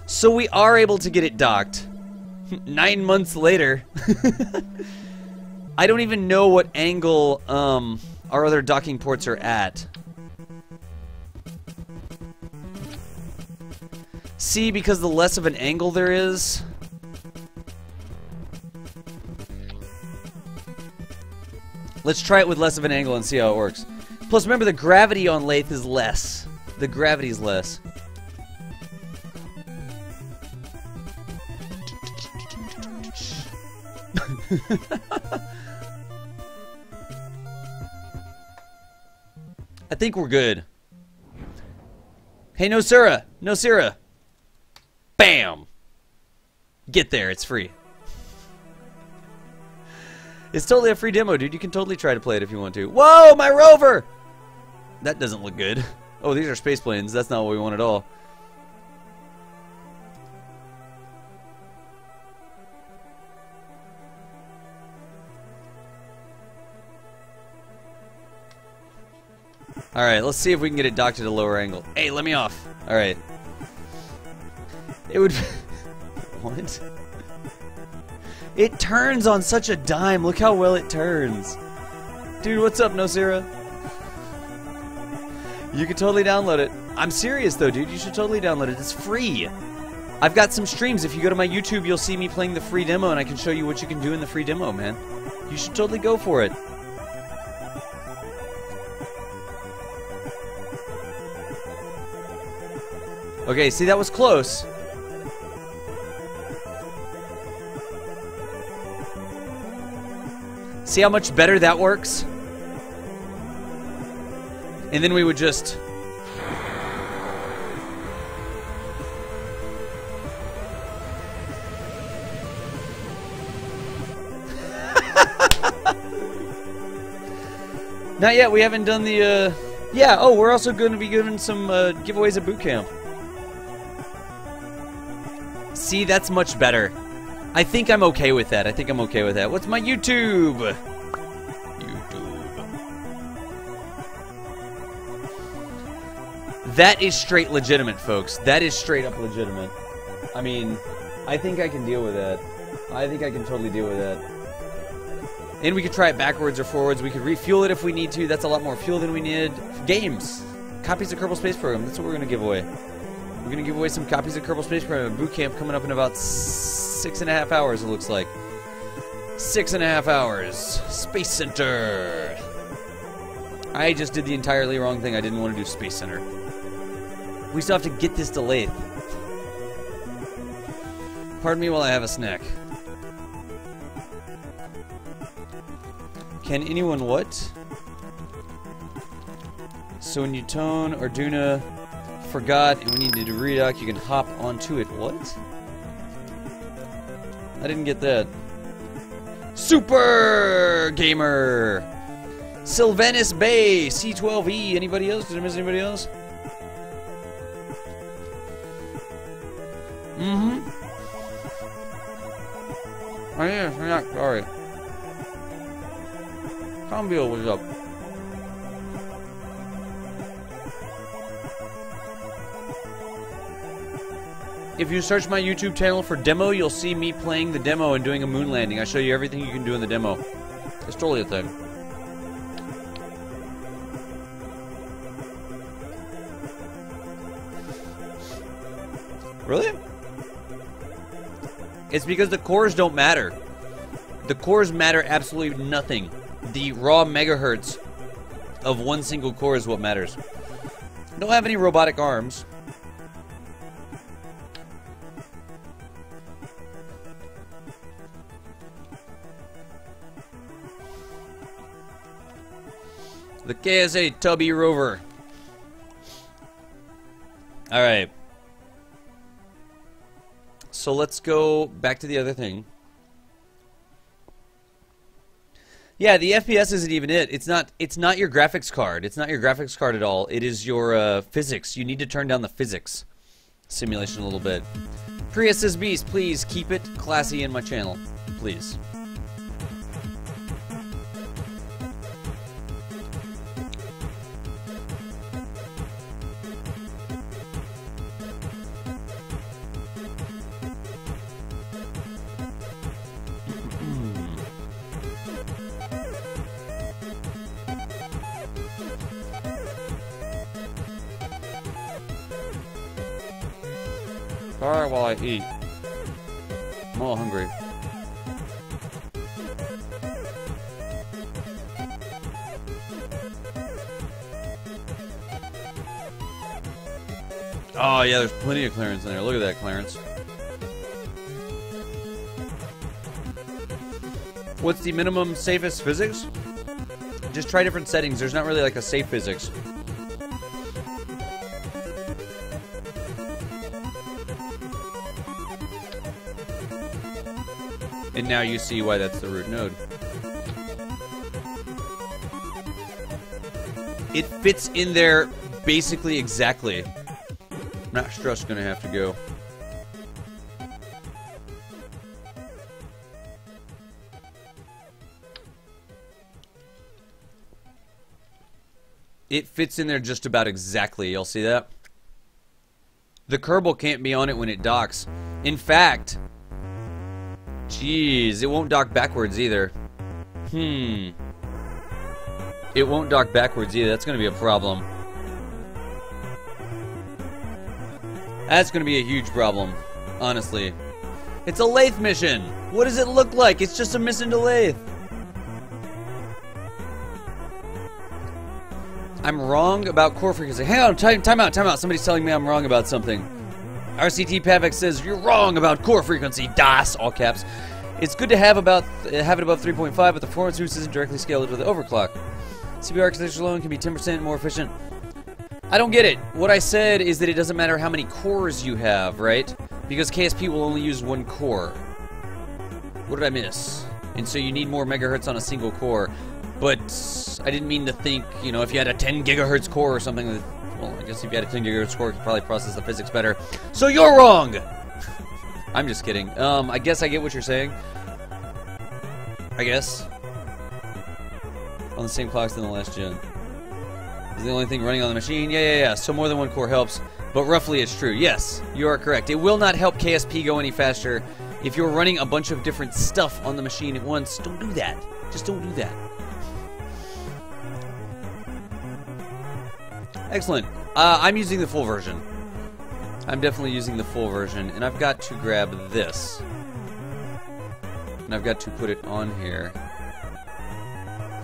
So we are able to get it docked. 9 months later. I don't even know what angle our other docking ports are at. See, because the less of an angle there is... Let's try it with less of an angle and see how it works. Plus, remember, the gravity on lathe is less. The gravity's less. I think we're good. Hey, no Sura! No Sura! Bam! Get there, it's free. It's totally a free demo, dude. You can totally try to play it if you want to. Whoa, my rover! That doesn't look good. Oh, these are space planes. That's not what we want at all. Alright, let's see if we can get it docked at a lower angle. Hey, let me off. Alright. It would... What? It turns on such a dime. Look how well it turns. Dude, what's up, Nosira? You can totally download it. I'm serious, though, dude. You should totally download it. It's free. I've got some streams. If you go to my YouTube, you'll see me playing the free demo, and I can show you what you can do in the free demo, man. You should totally go for it. Okay, see, that was close. See how much better that works? And then we would just... Not yet, we haven't done the, yeah, oh, we're also going to be giving some giveaways at boot camp. See, that's much better. I think I'm okay with that. I think I'm okay with that. What's my YouTube? That is straight legitimate, folks. That is straight up legitimate. I mean, I think I can deal with that. I think I can totally deal with that. And we could try it backwards or forwards. We could refuel it if we need to. That's a lot more fuel than we needed. Games. Copies of Kerbal Space Program. That's what we're going to give away. We're going to give away some copies of Kerbal Space Program at boot camp coming up in about 6.5 hours, it looks like. 6.5 hours. Space Center. I just did the entirely wrong thing. I didn't want to do Space Center. We still have to get this to Lathe. Pardon me while I have a snack. Can anyone what? So when you tone Arduino forgot and we need to do redoc, you can hop onto it. What? I didn't get that. Super Gamer! Sylvanus Bay, C12E. Anybody else? Did I miss anybody else? Mm-hmm. Oh yeah, I'm not sorry. Combio was up. If you search my YouTube channel for demo, you'll see me playing the demo and doing a moon landing. I show you everything you can do in the demo. It's totally a thing. Really? It's because the cores don't matter. The cores matter absolutely nothing. The raw megahertz of one single core is what matters. Don't have any robotic arms. The KSA Tubby Rover. Alright. So let's go back to the other thing. Yeah, the FPS isn't even it. It's not your graphics card. It's not your graphics card at all. It is your physics. You need to turn down the physics simulation a little bit. Prius says, Beast, please keep it classy in my channel. Please. Alright, while I eat. I'm all hungry. Oh yeah, there's plenty of clearance in there. Look at that clearance. What's the minimum safest physics? Just try different settings. There's not really like a safe physics. And now you see why that's the root node. It fits in there basically exactly. Not Strush gonna have to go. It fits in there just about exactly. Y'all see that? The Kerbal can't be on it when it docks. In fact... Jeez, it won't dock backwards either. It won't dock backwards either. That's going to be a problem. That's going to be a huge problem, honestly. It's a lathe mission. What does it look like? It's just a mission to lathe. I'm wrong about core frequency. Hang on, time out. Somebody's telling me I'm wrong about something. RCT Pavek says, you're wrong about core frequency, DAS, all caps. It's good to have it above 3.5, but the performance boost isn't directly scaled with the overclock. CPU architecture alone can be 10% more efficient. I don't get it. What I said is that it doesn't matter how many cores you have, right? Because KSP will only use one core. What did I miss? And so you need more megahertz on a single core. But I didn't mean to think, you know, if you had a 10 gigahertz core or something that, well, I guess if you had a 10 gigahertz core, you could probably process the physics better. So you're wrong! I'm just kidding. I guess I get what you're saying. I guess. On the same clocks than the last gen. Is the only thing running on the machine? Yeah. So more than one core helps. But roughly it's true. Yes, you are correct. It will not help KSP go any faster. If you're running a bunch of different stuff on the machine at once, don't do that. Just don't do that. Excellent. I'm using the full version. I'm definitely using the full version. And I've got to grab this. And I've got to put it on here.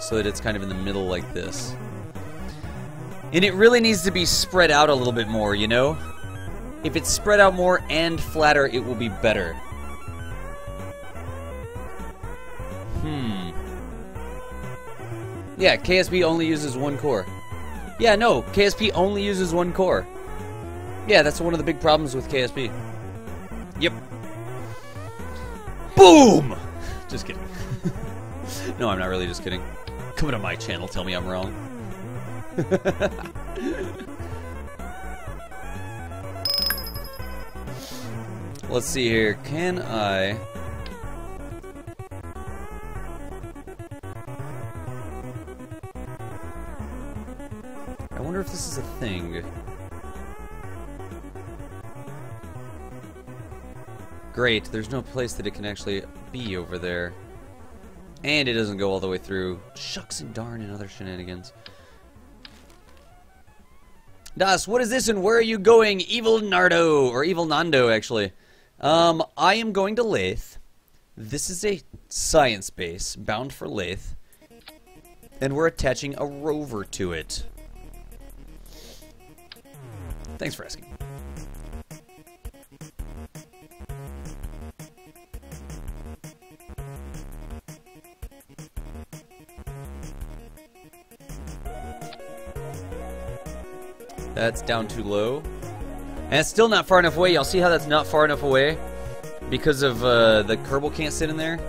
So that it's kind of in the middle like this. And it really needs to be spread out a little bit more, you know? If it's spread out more and flatter, it will be better. Yeah, KSP only uses one core. Yeah, no, KSP only uses one core. Yeah, that's one of the big problems with KSP. Yep. Boom! Just kidding. No, I'm not really just kidding. Come to my channel, tell me I'm wrong. Let's see here. Can I... I wonder if this is a thing. Great, there's no place that it can actually be over there. And it doesn't go all the way through. Shucks and darn and other shenanigans. Das, what is this and where are you going? Evil Nardo, or Evil Nando, actually. I am going to Lathe. This is a science base bound for Lathe. And we're attaching a rover to it. Thanks for asking. That's down too low. And it's still not far enough away. Y'all see how that's not far enough away? Because of the Kerbal can't sit in there?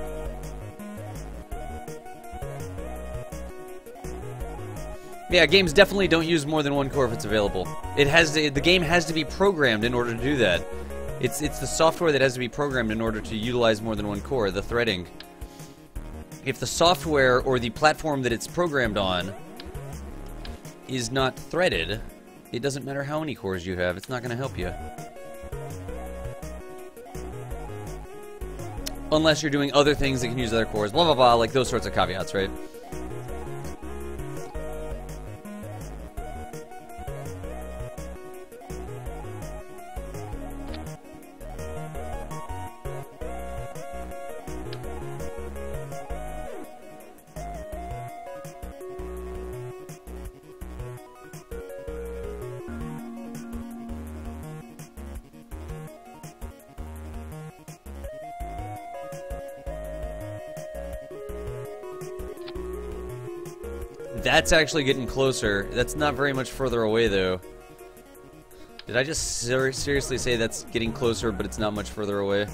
Yeah, games definitely don't use more than one core if it's available. It has to, the game has to be programmed in order to do that. It's the software that has to be programmed in order to utilize more than one core, the threading. If the software or the platform that it's programmed on is not threaded, it doesn't matter how many cores you have, it's not going to help you. Unless you're doing other things that can use other cores, blah blah blah, like those sorts of caveats, right? That's actually getting closer. That's not very much further away, though. Did I just seriously say that's getting closer, but it's not much further away?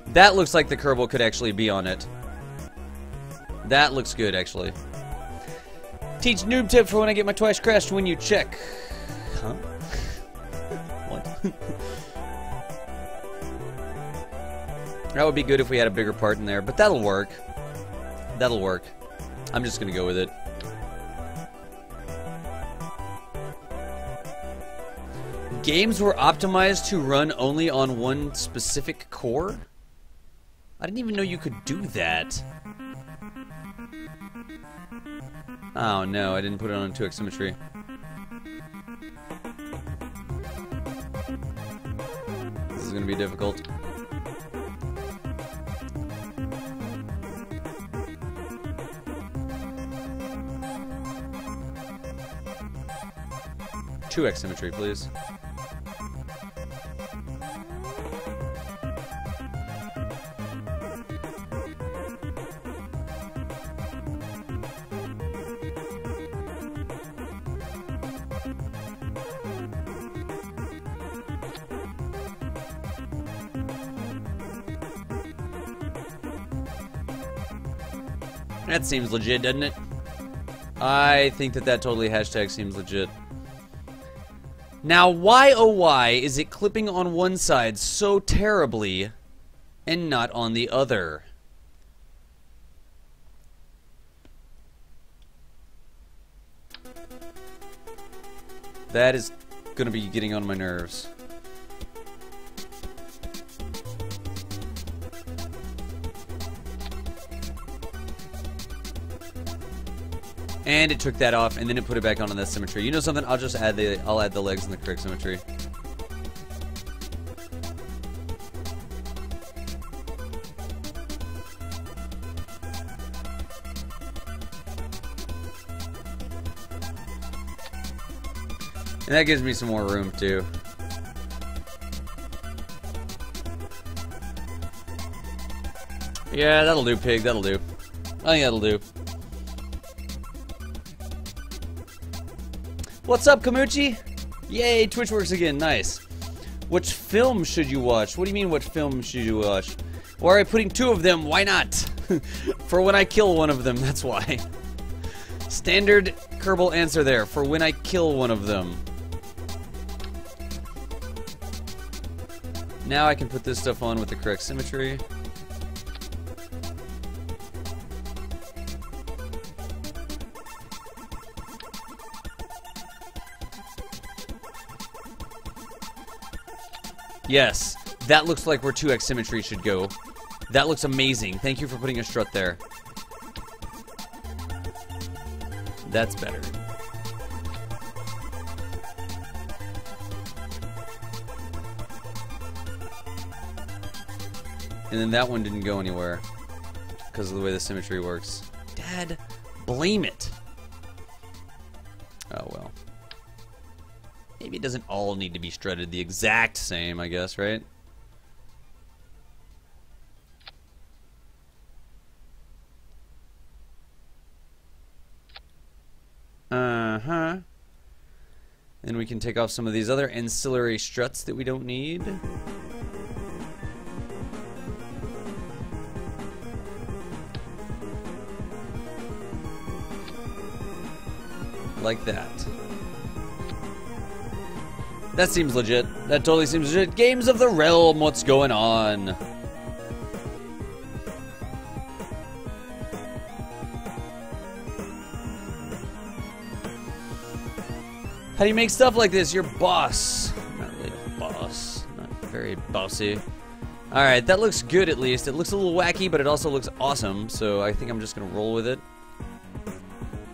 That looks like the Kerbal could actually be on it. That looks good, actually. Teach noob tip for when I get my twice crashed when you check. Huh? What? That would be good if we had a bigger part in there, but that'll work. That'll work. I'm just gonna go with it. Games were optimized to run only on one specific core? I didn't even know you could do that. Oh no, I didn't put it on 2x symmetry. This is gonna be difficult. Two X symmetry, please. That seems legit, doesn't it? I think that totally hashtag seems legit. Now, why oh why is it clipping on one side so terribly and not on the other? That is gonna be getting on my nerves. And it took that off, and then it put it back on that symmetry. You know something? I'll just add I'll add the legs in the correct symmetry. And that gives me some more room too. Yeah, that'll do, pig. That'll do. I think that'll do. What's up, Kamuchi? Yay, Twitch works again. Nice. Which film should you watch? What do you mean, what film should you watch? Why are I putting two of them? Why not? For when I kill one of them, that's why. Standard Kerbal answer there. For when I kill one of them. Now I can put this stuff on with the correct symmetry. Yes, that looks like where 2x symmetry should go. That looks amazing. Thank you for putting a strut there. That's better. And then that one didn't go anywhere because of the way the symmetry works. Dad, blame it. Oh well. Maybe it doesn't all need to be strutted the exact same, I guess, right? Uh-huh. Then we can take off some of these other ancillary struts that we don't need. Like that. That seems legit. That totally seems legit. Games of the Realm, what's going on? How do you make stuff like this? You're boss. Not really a boss. Not very bossy. Alright, that looks good at least. It looks a little wacky, but it also looks awesome, so I think I'm just gonna roll with it.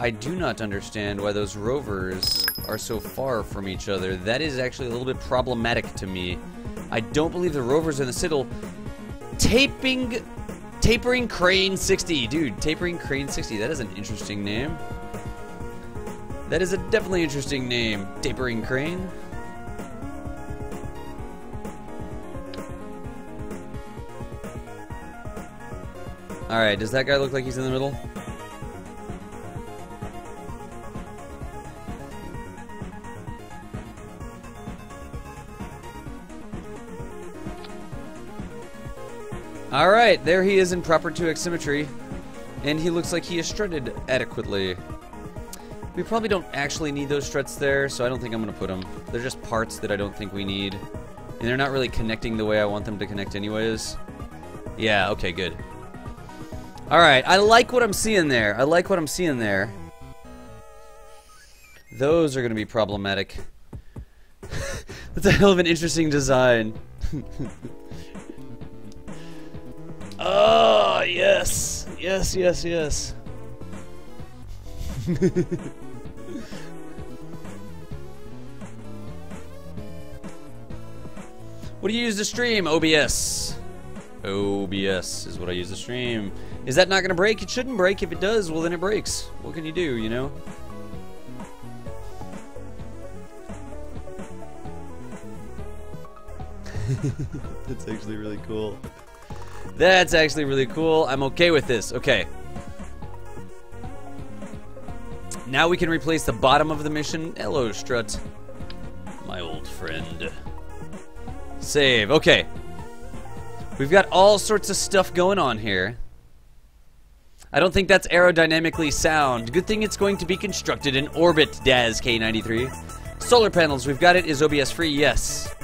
I do not understand why those rovers are so far from each other. That is actually a little bit problematic to me. I don't believe the rovers are in the citadel. Tapering Crane 60. Dude, Tapering Crane 60. That is an interesting name. That is a definitely interesting name. Tapering Crane. Alright, does that guy look like he's in the middle? Alright, there he is in proper 2x symmetry. And he looks like he is strutted adequately. We probably don't actually need those struts there, so I don't think I'm going to put them. They're just parts that I don't think we need. And they're not really connecting the way I want them to connect anyways. Yeah, okay, good. Alright, I like what I'm seeing there. I like what I'm seeing there. Those are going to be problematic. That's a hell of an interesting design. Oh, yes. Yes, yes, yes. What do you use to stream? OBS. OBS is what I use to stream. Is that not going to break? It shouldn't break. If it does, well, then it breaks. What can you do, you know? That's actually really cool. That's actually really cool. I'm okay with this. Okay. Now we can replace the bottom of the mission. Hello, Strut. My old friend. Save. Okay. We've got all sorts of stuff going on here. I don't think that's aerodynamically sound. Good thing it's going to be constructed in orbit, Daz K93. Solar panels, we've got it. Is OBS free? Yes.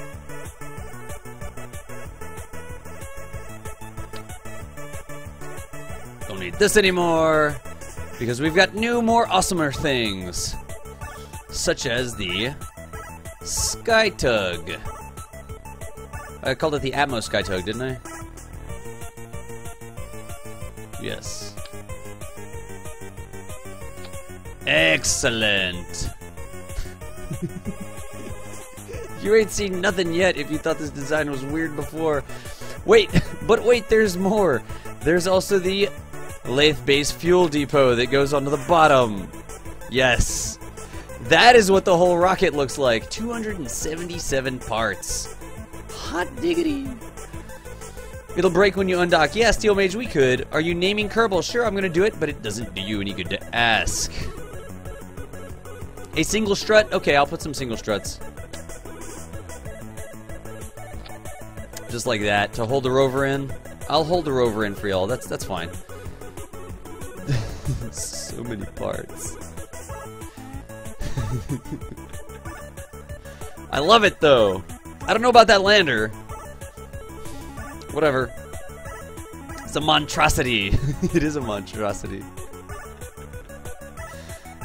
Don't need this anymore, because we've got new, more awesomer things. Such as the Sky Tug. I called it the Atmos Sky Tug, didn't I? Yes. Excellent. You ain't seen nothing yet if you thought this design was weird before. Wait, but wait, there's more. There's also the lathe-based fuel depot that goes onto the bottom. Yes. That is what the whole rocket looks like. 277 parts. Hot diggity. It'll break when you undock. Yeah, Steel Mage, we could. Are you naming Kerbal? Sure, I'm gonna do it, but it doesn't do you any good to ask. A single strut? Okay, I'll put some single struts. Just like that, to hold the rover in. I'll hold the rover in for y'all. That's fine. So many parts. I love it though. I don't know about that lander. Whatever. It's a monstrosity. It is a monstrosity.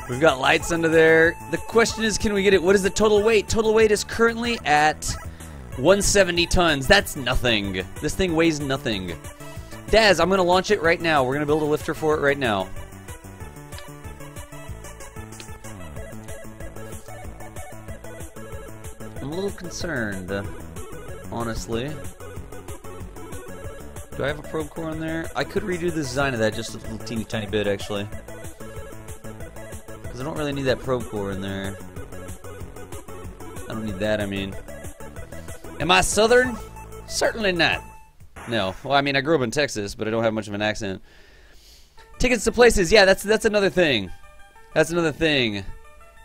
We've got lights under there. The question is, can we get it? What is the total weight? Total weight is currently at 170 tons. That's nothing. This thing weighs nothing. Daz, I'm going to launch it right now. We're going to build a lifter for it right now. I'm a little concerned, honestly. Do I have a probe core in there? I could redo the design of that just a little teeny tiny bit, actually. Because I don't really need that probe core in there. I don't need that, I mean. Am I Southern? Certainly not. No. Well, I mean, I grew up in Texas, but I don't have much of an accent. Tickets to places. Yeah, that's another thing. That's another thing.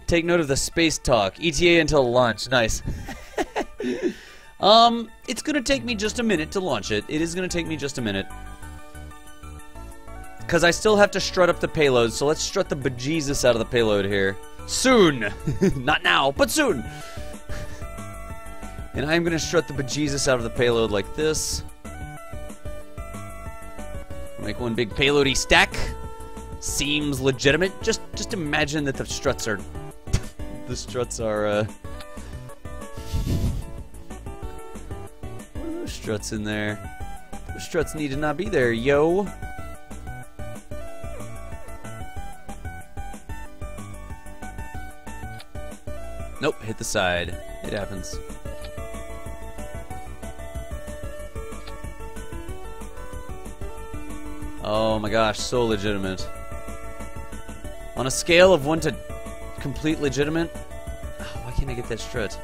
Take note of the space talk. ETA until launch. Nice. It's gonna take me just a minute to launch it. It is gonna take me just a minute. Because I still have to strut up the payload, so let's strut the bejesus out of the payload here. Soon! Not now, but soon! And I'm gonna strut the bejesus out of the payload like this. Make one big payloady stack. Seems legitimate. Just imagine that the struts are... the struts are, What are those struts in there? Those struts need to not be there, yo. Nope, hit the side. It happens. Oh my gosh, so legitimate. On a scale of 1 to complete legitimate, oh, why can't I get that strut?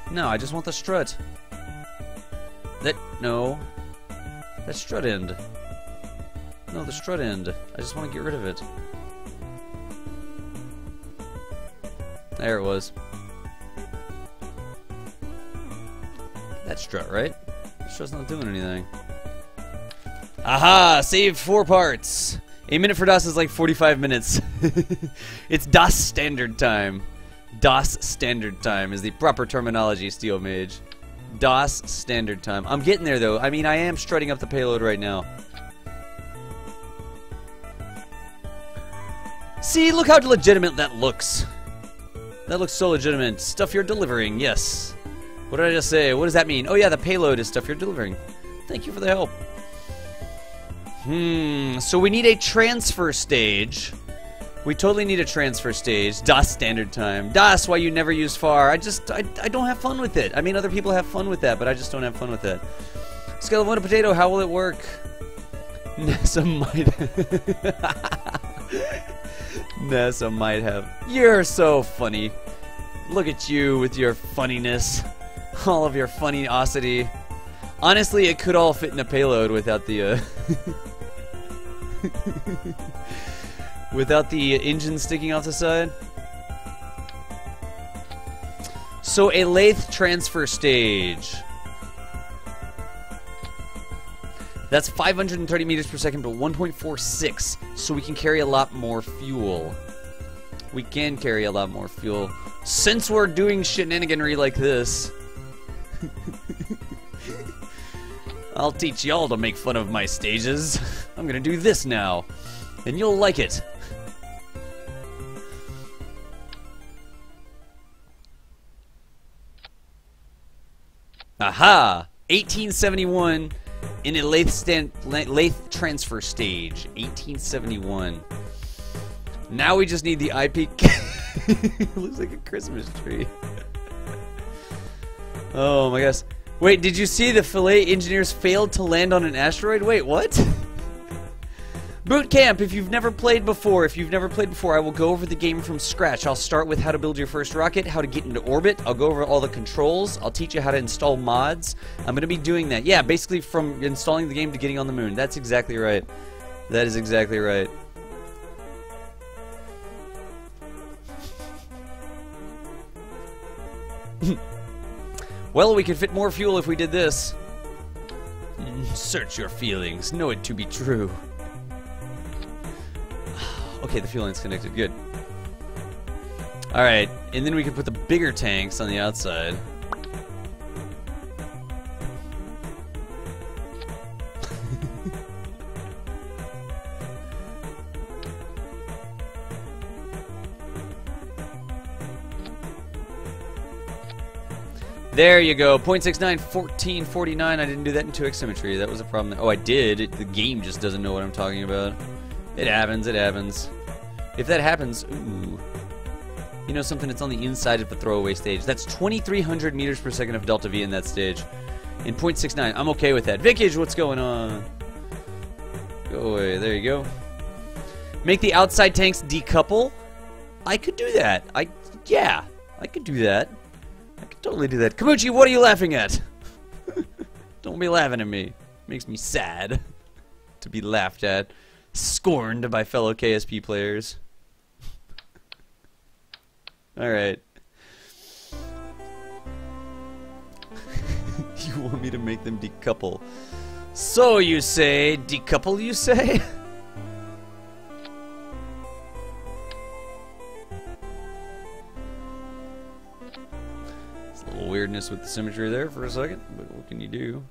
No, I just want the strut. No. That strut end. No, the strut end. I just want to get rid of it. There it was. That strut, right? That strut's not doing anything. Aha! Saved 4 parts. A minute for DOS is like 45 minutes. It's DOS standard time. DOS standard time is the proper terminology, Steel Mage. DOS standard time. I'm getting there though. I mean, I am strutting up the payload right now. See, look how legitimate that looks. That looks so legitimate. Stuff you're delivering, yes. What did I just say? What does that mean? Oh yeah, the payload is stuff you're delivering. Thank you for the help. So we need a transfer stage. We totally need a transfer stage. DOS standard time. DOS, why you never use FAR. I don't have fun with it. I mean, other people have fun with that, but I just don't have fun with it. Scale of 1 to potato, how will it work? NASA might... NASA might have. You're so funny. Look at you with your funniness. All of your funnyosity. Honestly, it could all fit in a payload without the, without the engine sticking off the side. So a lathe transfer stage. That's 530 meters per second, but 1.46, so we can carry a lot more fuel. We can carry a lot more fuel. Since we're doing shenaniganry like this, I'll teach y'all to make fun of my stages. I'm gonna do this now, and you'll like it. Aha! 1871 in a lathe transfer stage. 1871. Now we just need the IP. It looks like a Christmas tree. Oh my gosh. Wait, did you see the Filet engineers failed to land on an asteroid? Wait, what? Boot camp, if you've never played before, I will go over the game from scratch. I'll start with how to build your first rocket, how to get into orbit. I'll go over all the controls. I'll teach you how to install mods. I'm going to be doing that. Yeah, basically from installing the game to getting on the moon. That's exactly right. That is exactly right. Well, we could fit more fuel if we did this. Search your feelings. Know it to be true. Okay, the fuel line's connected. Good. Alright, and then we can put the bigger tanks on the outside. There you go. 0.69, 1449. I didn't do that in 2x symmetry. That was a problem. Oh, I did. The game just doesn't know what I'm talking about. It happens. It happens. If that happens, ooh. You know something? It's on the inside of the throwaway stage. That's 2,300 meters per second of delta V in that stage. In 0.69. I'm okay with that. Vikage, what's going on? Go away. There you go. Make the outside tanks decouple? I could do that. Yeah. I could do that. I could totally do that. Kamuchi, what are you laughing at? Don't be laughing at me. Makes me sad to be laughed at. Scorned by fellow KSP players. Alright. You want me to make them decouple. So you say, decouple you say? It's a little weirdness with the symmetry there for a second, but what can you do?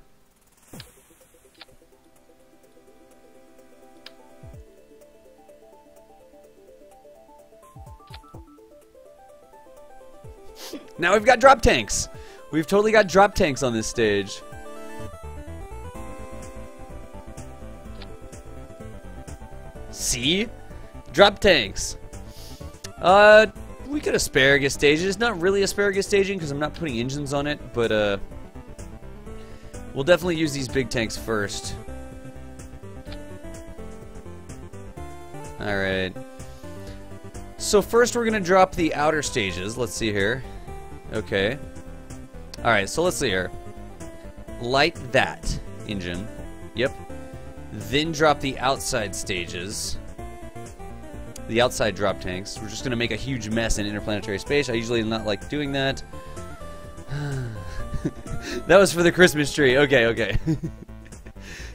Now we've got drop tanks. We've totally got drop tanks on this stage. See? Drop tanks. We could asparagus stage it. It's not really asparagus staging because I'm not putting engines on it, but we'll definitely use these big tanks first. Alright. So first we're going to drop the outer stages. Let's see here. Okay. Alright, so let's see here. Light that engine. Yep. Then drop the outside stages. The outside drop tanks. We're just going to make a huge mess in interplanetary space. I usually do not like doing that. That was for the Christmas tree. Okay, okay.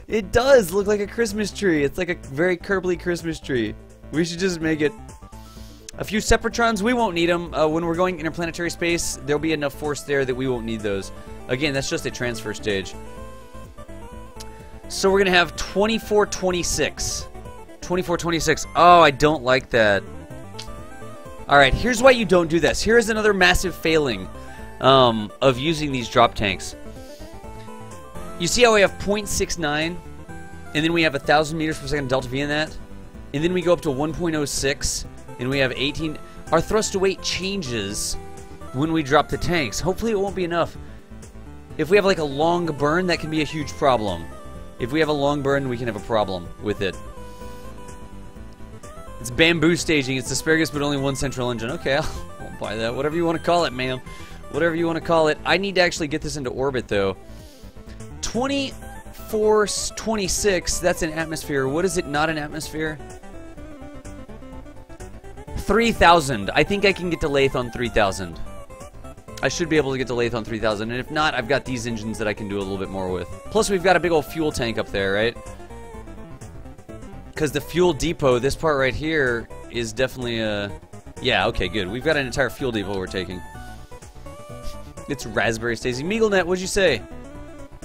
It does look like a Christmas tree. It's like a very Kerbal Christmas tree. We should just make it a few Separatrons. We won't need them. When we're going interplanetary space, there'll be enough force there that we won't need those. Again, that's just a transfer stage. So we're going to have 2426. 2426. Oh, I don't like that. Alright, here's why you don't do this. Here's another massive failing of using these drop tanks. You see how we have 0.69, and then we have 1,000 meters per second delta V in that? And then we go up to 1.06, and we have 18. Our thrust to weight changes when we drop the tanks. Hopefully it won't be enough. If we have like a long burn, that can be a huge problem. If we have a long burn, we can have a problem with it. It's bamboo staging. It's asparagus, but only one central engine. Okay, I'll buy that. Whatever you want to call it, ma'am. Whatever you want to call it. I need to actually get this into orbit, though. 2426, that's an atmosphere. What is it not an atmosphere? 3,000. I think I can get to Lathe on 3,000. I should be able to get to Lathe on 3000, and if not, I've got these engines that I can do a little bit more with. Plus, we've got a big old fuel tank up there, right? Because the fuel depot, this part right here, is definitely a... Yeah, okay, good. We've got an entire fuel depot we're taking. It's Raspberry Stacy. MeagleNet, what'd you say?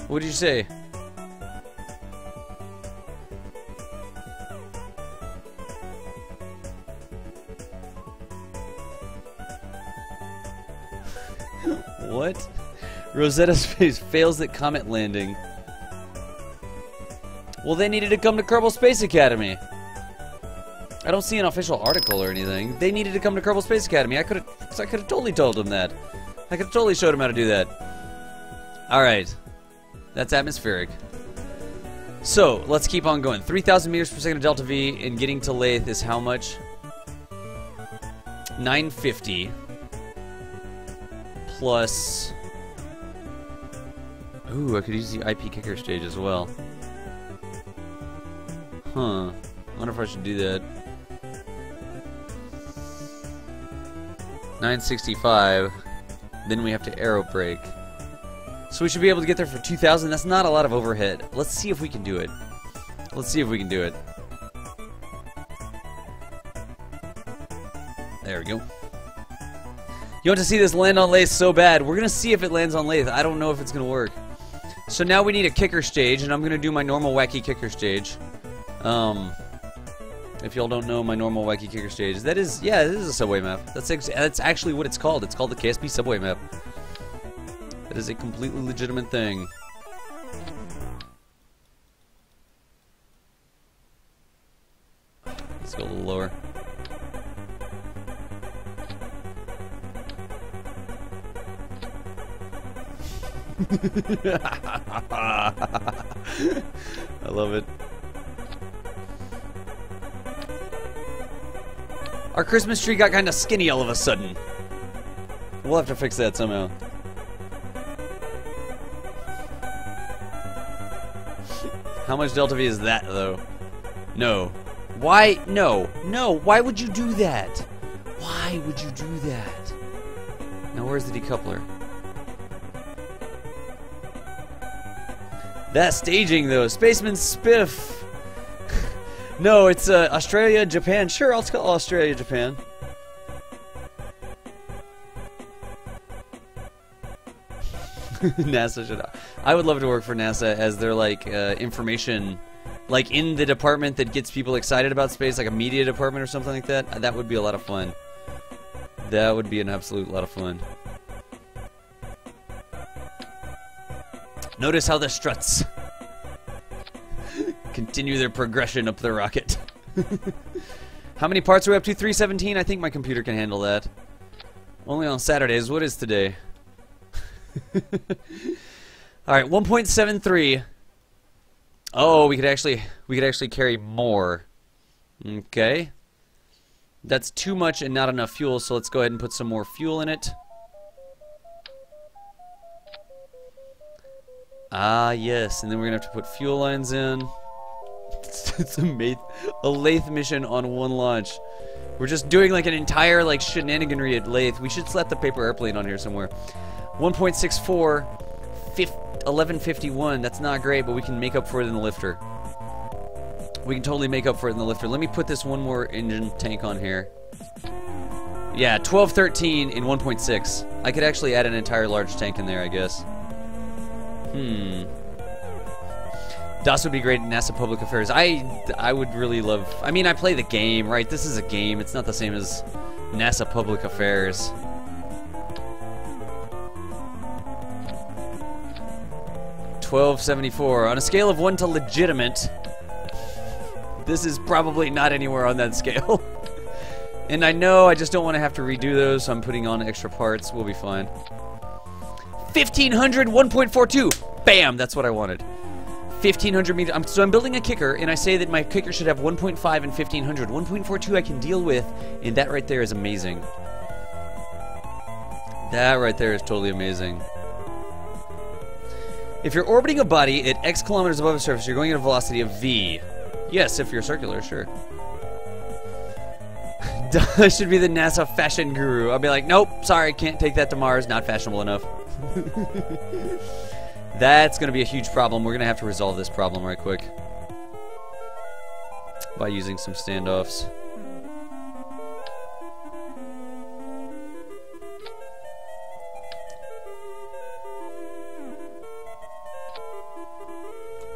What did you say? What? Rosetta Space fails at Comet Landing. Well, they needed to come to Kerbal Space Academy. I don't see an official article or anything. They needed to come to Kerbal Space Academy. I could have totally told them that. I could have totally showed them how to do that. Alright. That's atmospheric. So, let's keep on going. 3,000 meters per second of delta V, and getting to Lathe is how much? 950. Plus... Ooh, I could use the IP kicker stage as well. Huh. I wonder if I should do that. 965. Then we have to aero brake. So we should be able to get there for 2,000. That's not a lot of overhead. Let's see if we can do it. Let's see if we can do it. There we go. You want to see this land on Lathe so bad. We're going to see if it lands on Lathe. I don't know if it's going to work. So now we need a kicker stage, and I'm going to do my normal wacky kicker stage. If y'all don't know my normal wacky kicker stage, that is, yeah, this is a subway map. That's actually what it's called. It's called the KSP subway map. That is a completely legitimate thing. Let's go a little lower. I love it. Our Christmas tree got kind of skinny all of a sudden. We'll have to fix that somehow. How much delta V is that, though? No. Why? No. No. Why would you do that? Why would you do that? Now, where's the decoupler? That staging, though. Spaceman Spiff. No, it's Australia, Japan. Sure, I'll call Australia, Japan. NASA should... I would love to work for NASA as their, like, information... Like, in the department that gets people excited about space, like a media department or something like that. That would be a lot of fun. That would be an absolute lot of fun. Notice how the struts continue their progression up the rocket. How many parts are we up to? 317? I think my computer can handle that. Only on Saturdays. What is today? Alright, 1.73. Oh, we could actually carry more. Okay. That's too much and not enough fuel, so let's go ahead and put some more fuel in it. Ah, yes, and then we're gonna have to put fuel lines in. It's a Lathe mission on one launch. We're just doing like an entire like shenaniganry at Lathe. We should slap the paper airplane on here somewhere. 1.64, 1151. That's not great, but we can make up for it in the lifter. We can totally make up for it in the lifter. Let me put this one more engine tank on here. Yeah, 1213 in 1.6. I could actually add an entire large tank in there, I guess. DOS would be great at NASA Public Affairs. I would really love... I mean, I play the game, right? This is a game. It's not the same as NASA Public Affairs. $12.74. On a scale of 1 to legitimate, this is probably not anywhere on that scale. And I know I just don't want to have to redo those, so I'm putting on extra parts. We'll be fine. 1,500, 1.42. Bam! That's what I wanted. 1,500 meters. So I'm building a kicker, and I say that my kicker should have 1.5 and 1,500. 1.42 I can deal with, and that right there is amazing. That right there is totally amazing. If you're orbiting a body at X kilometers above the surface, you're going at a velocity of V. Yes, if you're circular, sure. Das should be the NASA fashion guru. I'll be like, nope, sorry, can't take that to Mars. Not fashionable enough. That's going to be a huge problem. We're going to have to resolve this problem right quick by using some standoffs.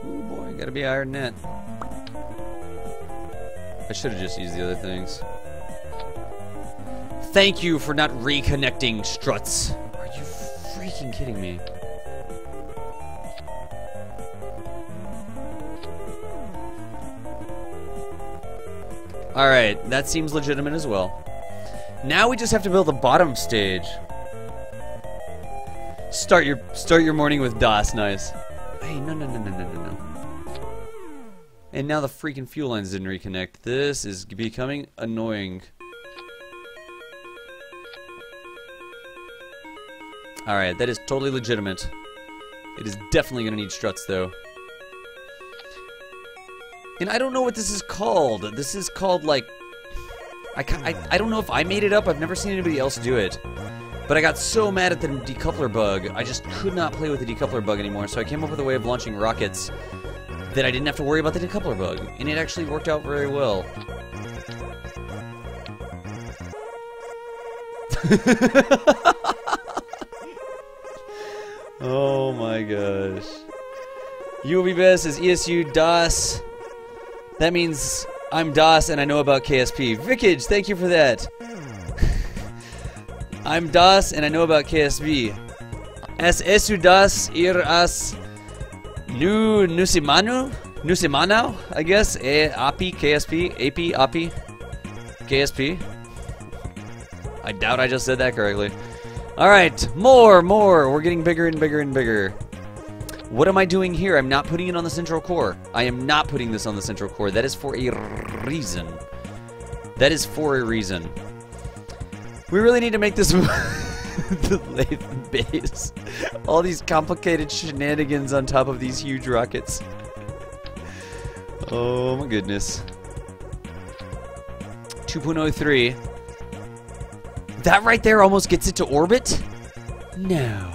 Ooh boy, gotta be iron net. I should have just used the other things. Thank you for not reconnecting struts. Are you freaking kidding me? Alright, that seems legitimate as well. Now we just have to build the bottom stage. Start your morning with DOS, nice. Hey, no. And now the freaking fuel lines didn't reconnect. This is becoming annoying. Alright, that is totally legitimate. It is definitely going to need struts, though. And I don't know what this is called. This is called, like... I don't know if I made it up. I've never seen anybody else do it. But I got so mad at the decoupler bug, I just could not play with the decoupler bug anymore. So I came up with a way of launching rockets that I didn't have to worry about the decoupler bug. And it actually worked out very well. Oh my gosh. You will be best as ESU DOS. That means I'm DOS and I know about KSP. Vikage, thank you for that. I'm DOS and I know about KSP. Es esu DOS ir as nusimano, I guess. API, KSP, AP, API, KSP. I doubt I just said that correctly. Alright, more. We're getting bigger and bigger and bigger. What am I doing here? I'm not putting it on the central core. I am not putting this on the central core. That is for a reason. That is for a reason. We really need to make this the Lathan base. All these complicated shenanigans on top of these huge rockets. Oh my goodness. 2.03. That right there almost gets it to orbit? No.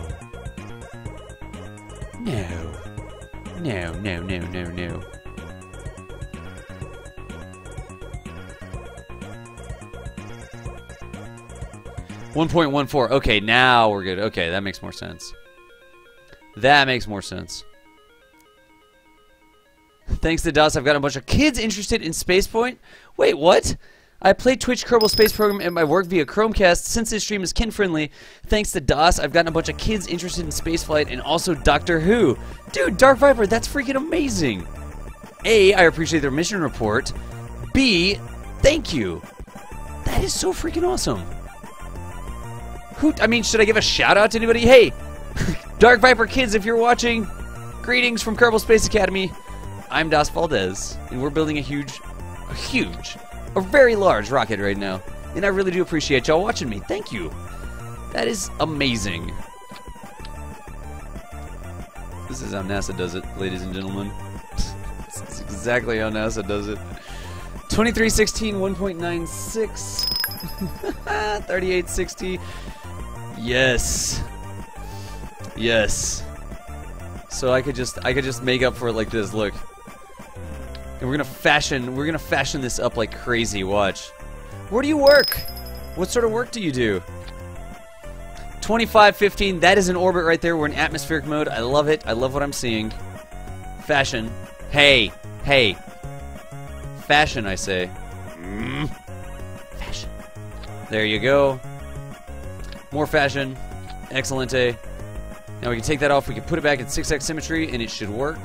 1.14. Okay, now we're good. Okay, that makes more sense. That makes more sense. Thanks to DOS, I've got a bunch of kids interested in SpacePoint. Wait, what? I play Twitch Kerbal Space Program at my work via Chromecast. Since this stream is kid-friendly, thanks to DOS, I've gotten a bunch of kids interested in spaceflight and also Doctor Who. Dude, Dark Viper, that's freaking amazing. A, I appreciate their mission report. B, thank you. That is so freaking awesome. I mean, should I give a shout out to anybody? Hey, Dark Viper kids, if you're watching, greetings from Kerbal Space Academy. I'm DOS Valdez, and we're building a very large rocket right now. And I really do appreciate y'all watching me. Thank you. That is amazing. This is how NASA does it, ladies and gentlemen. This is exactly how NASA does it. 2316, 1.96. 3860. Yes. Yes. So I could just make up for it like this, look. And we're gonna fashion this up like crazy, watch. Where do you work? What sort of work do you do? 2515, that is an orbit right there. We're in atmospheric mode. I love it. I love what I'm seeing. Fashion. Hey. Fashion, I say. Fashion. There you go. More fashion. Excellente. Now we can take that off. We can put it back in 6x symmetry, and it should work.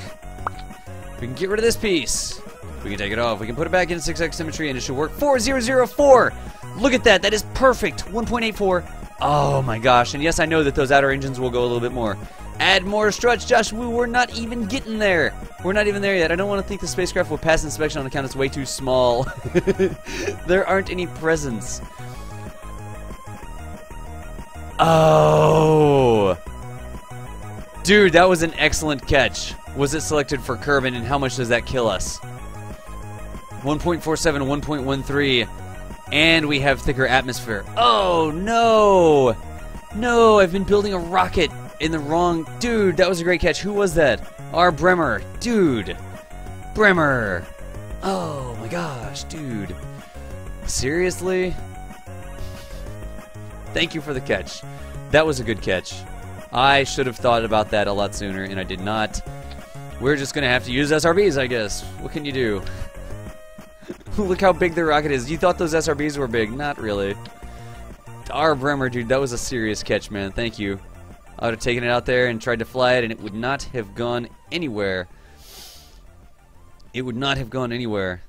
We can get rid of this piece. We can take it off. We can put it back in 6x symmetry, and it should work. 4004. Look at that. That is perfect. 1.84. Oh my gosh. And yes, I know that those outer engines will go a little bit more. Add more struts, Josh. We're not even getting there. We're not even there yet. I don't want to think the spacecraft will pass inspection on account it's way too small. There aren't any presents. Oh. Dude, that was an excellent catch. Was it selected for Kerbal, and how much does that kill us? 1.47, 1.13. And we have thicker atmosphere. Oh, no! No, I've been building a rocket in the wrong... Dude, that was a great catch. Who was that? R. Bremer. Dude. Bremer. Oh, my gosh, dude. Seriously? Thank you for the catch. That was a good catch. I should have thought about that a lot sooner, and I did not. We're just going to have to use SRBs, I guess. What can you do? Look how big the rocket is. You thought those SRBs were big. Not really. R. Bremer, dude, that was a serious catch, man. Thank you. I would have taken it out there and tried to fly it, and it would not have gone anywhere. It would not have gone anywhere.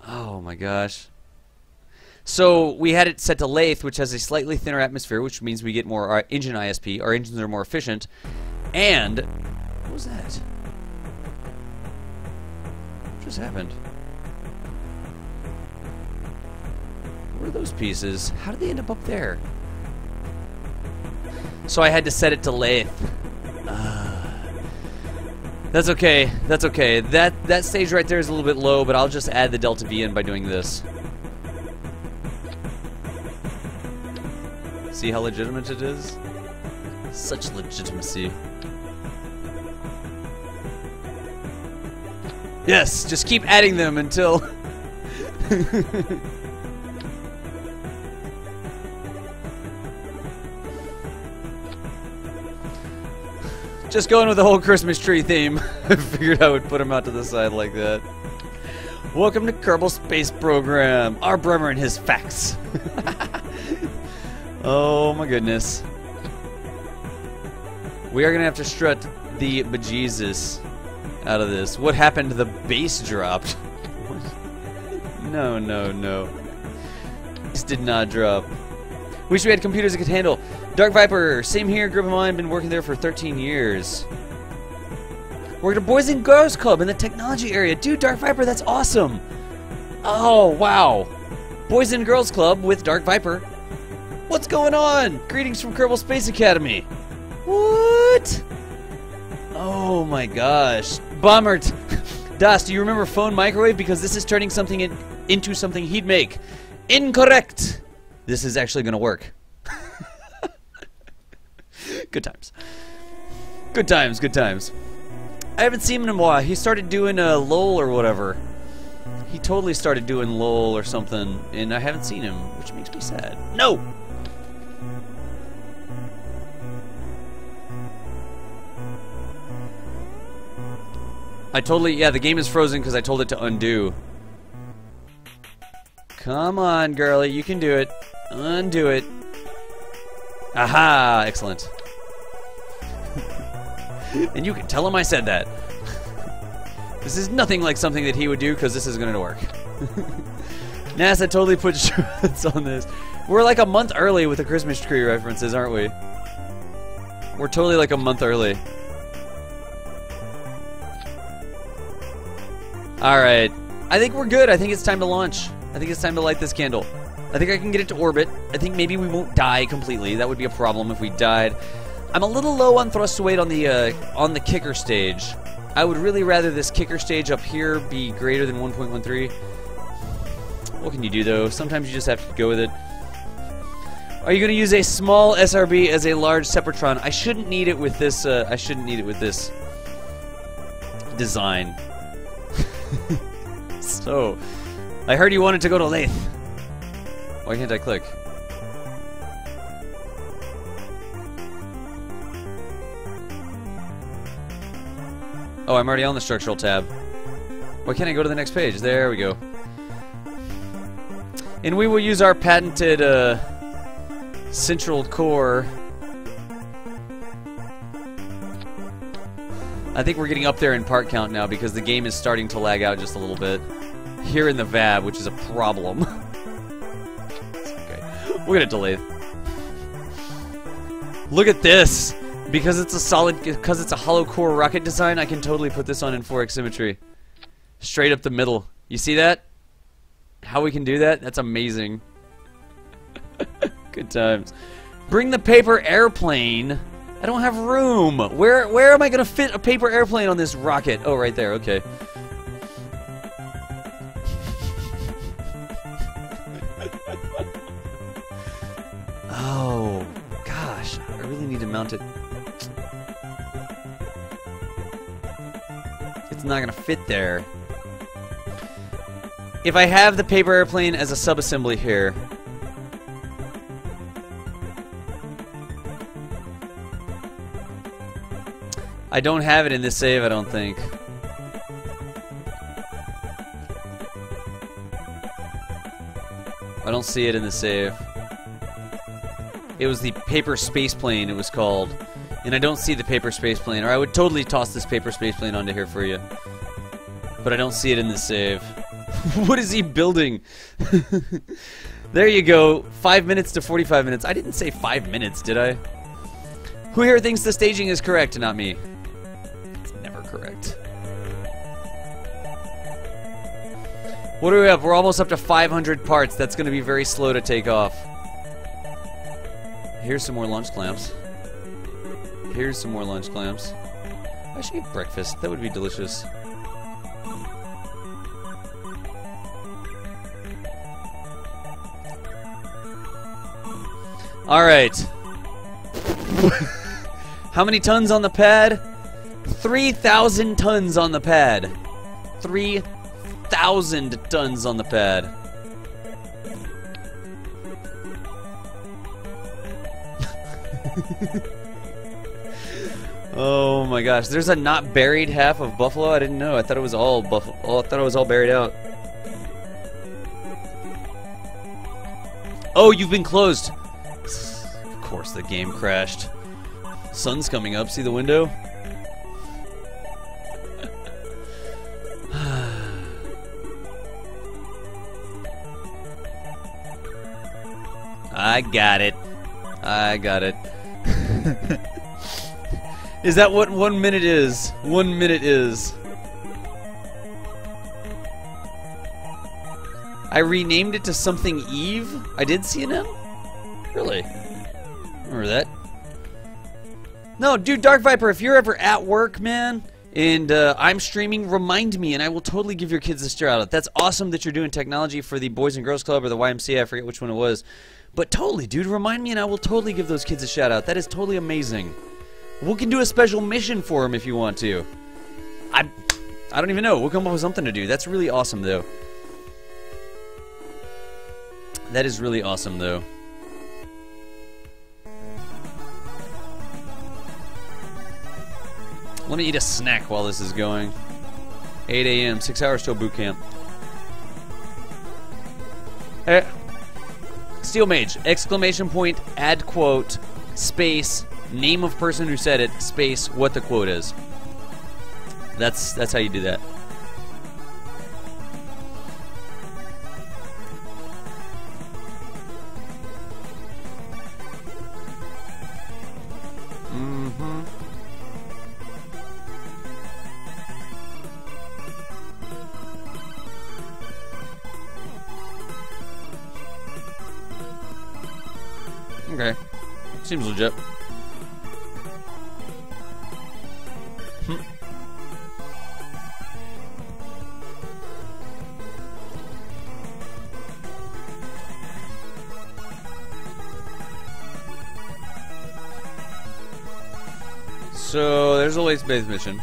Oh, my gosh. So we had it set to lathe, which has a slightly thinner atmosphere, which means we get more engine ISP. Our engines are more efficient. And... what was that? What just happened? What are those pieces? How did they end up there? So I had to set it to lathe. That's okay. That's okay. That stage right there is a little bit low, but I'll just add the delta V in by doing this. See how legitimate it is? Such legitimacy. Yes, just keep adding them until... Just going with the whole Christmas tree theme. I figured I would put them out to the side like that. Welcome to Kerbal Space Program. R. Bremer and his facts. Oh my goodness. We are gonna have to strut the bejesus out of this. What happened? The base dropped. No, no, no. This did not drop. Wish we had computers that could handle. Dark Viper, same here, group of mine, been working there for 13 years. Worked at Boys and Girls Club in the technology area. Dude, Dark Viper, that's awesome. Oh, wow. Boys and Girls Club with Dark Viper. What's going on? Greetings from Kerbal Space Academy. What? Oh my gosh. Bombert. Das, do you remember phone microwave? Because this is turning something into something he'd make. Incorrect. This is actually going to work. Good times. Good times, good times. I haven't seen him in a while. He started doing LOL or whatever. He totally started doing LOL or something, and I haven't seen him, which makes me sad. No! Yeah, the game is frozen because I told it to undo. Come on, girlie, you can do it. Undo it. Aha! Excellent. And you can tell him I said that. This is nothing like something that he would do because this is going to work. NASA totally put shirts on this. We're like a month early with the Christmas tree references, aren't we? We're totally like a month early. Alright. I think we're good. I think it's time to launch. I think it's time to light this candle. I think I can get it to orbit. I think maybe we won't die completely. That would be a problem if we died. I'm a little low on thrust to weight on the kicker stage. I would really rather this kicker stage up here be greater than 1.13. What can you do though? Sometimes you just have to go with it. Are you going to use a small SRB as a large Sepratron? I shouldn't need it with this. I shouldn't need it with this design. So, I heard you wanted to go to lathe. Why can't I click? Oh, I'm already on the structural tab. Why can't I go to the next page? There we go. And we will use our patented central core. I think we're getting up there in part count now because the game is starting to lag out just a little bit. Here in the VAB, which is a problem. Okay. We're gonna delay it. Look at this! Because it's a hollow core rocket design, I can totally put this on in 4x symmetry. Straight up the middle. You see that? How we can do that? That's amazing. Good times. Bring the paper airplane. I don't have room. Where am I gonna fit a paper airplane on this rocket? Oh, right there. Okay. need to mount it. It's not gonna fit there. If I have the paper airplane as a sub-assembly here, I don't have it in this save, I don't think. I don't see it in the save. It was the paper space plane, it was called. And I don't see the paper space plane, or I would totally toss this paper space plane onto here for you. But I don't see it in the save. What is he building? There you go. 5 minutes to 45 minutes. I didn't say 5 minutes, did I? Who here thinks the staging is correct? Not me. It's never correct. What do we have? We're almost up to 500 parts. That's going to be very slow to take off. Here's some more lunch clamps. Here's some more lunch clamps. I should eat breakfast. That would be delicious. Alright. How many tons on the pad? 3,000 tons on the pad. 3,000 tons on the pad. Oh my gosh, there's a not buried half of buffalo? I didn't know. I thought it was all buffalo. Oh, I thought it was all buried out. Oh, you've been closed. Of course the game crashed. Sun's coming up, see the window? I got it. I got it. Is that what 1 minute is? 1 minute is. I renamed it to something Eve? I did see an M? Really? Remember that? No, dude, Dark Viper, if you're ever at work, man, and I'm streaming, remind me, and I will totally give your kids a shout out. That's awesome that you're doing technology for the Boys and Girls Club or the YMCA, I forget which one it was. But totally, dude, remind me, and I will totally give those kids a shout out. That is totally amazing. We can do a special mission for them if you want to. I don't even know. We'll come up with something to do. That's really awesome, though. That is really awesome, though. Let me eat a snack while this is going. 8 a.m., 6 hours till boot camp. Steel Mage, exclamation point, add quote, space, name of person who said it, space, what the quote is. That's how you do that. Mm-hmm. Okay. Seems legit. So, there's a waste base mission.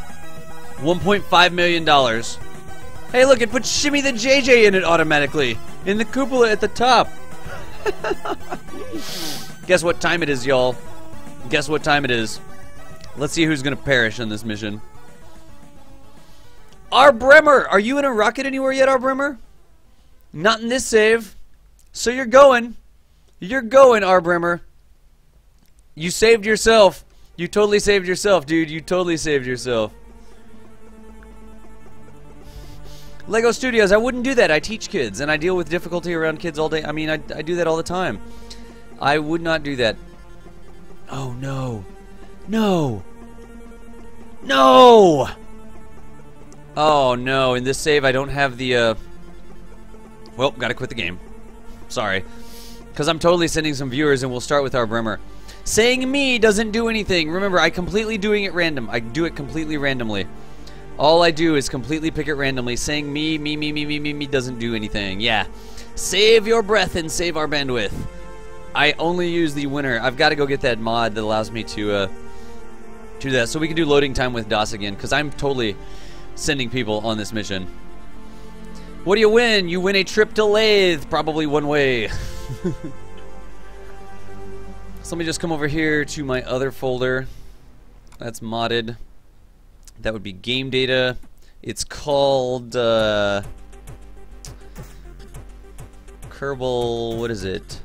$1.5 million. Hey, look, it puts Shimmy the JJ in it automatically. In the cupola at the top. Guess what time it is, y'all? Guess what time it is? Let's see who's gonna perish in this mission. R. Bremer! Are you in a rocket anywhere yet, R. Bremer? Not in this save. So you're going. You're going, R. Bremer. You saved yourself. You totally saved yourself, dude. You totally saved yourself. Lego Studios, I wouldn't do that. I teach kids, and I deal with difficulty around kids all day. I mean, I do that all the time. I would not do that. Oh, no. No. No! Oh, no. In this save, I don't have the, Well, gotta quit the game. Sorry. Because I'm totally sending some viewers, and we'll start with our Bremer. Saying me doesn't do anything. Remember, I'm completely doing it random. I do it completely randomly. All I do is completely pick it randomly. Saying me doesn't do anything. Yeah. Save your breath and save our bandwidth. I only use the winner. I've got to go get that mod that allows me to do that, so we can do loading time with DOS again, because I'm totally sending people on this mission. What do you win? You win a trip to Lathe, probably one way. So let me just come over here to my other folder. That's modded. That would be game data. It's called Kerbal, what is it?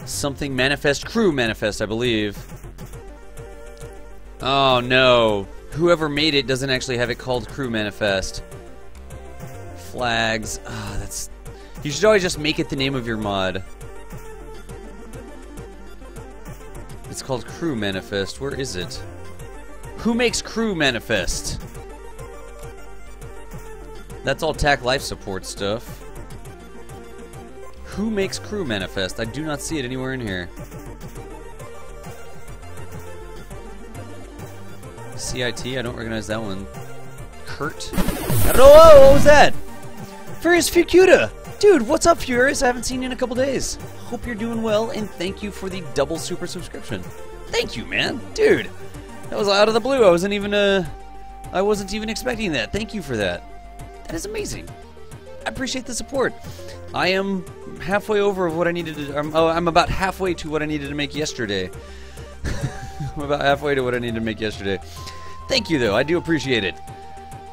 Something manifest, crew manifest, I believe. Oh no. Whoever made it doesn't actually have it called crew manifest. Flags. Ah, that's... You should always just make it the name of your mod. It's called crew manifest. Where is it? Who makes crew manifest? That's all TAC life support stuff. Who makes crew manifest? I do not see it anywhere in here. CIT, I don't recognize that one. Kurt? I don't know. Whoa, what was that? Furious Fukuda! Dude, what's up, Furious? I haven't seen you in a couple days. Hope you're doing well, and thank you for the double super subscription. Thank you, man. Dude, that was out of the blue. I wasn't even expecting that. Thank you for that. That is amazing. I appreciate the support. I am halfway over of what I needed to... I'm about halfway to what I needed to make yesterday. I'm about halfway to what I needed to make yesterday. Thank you, though. I do appreciate it.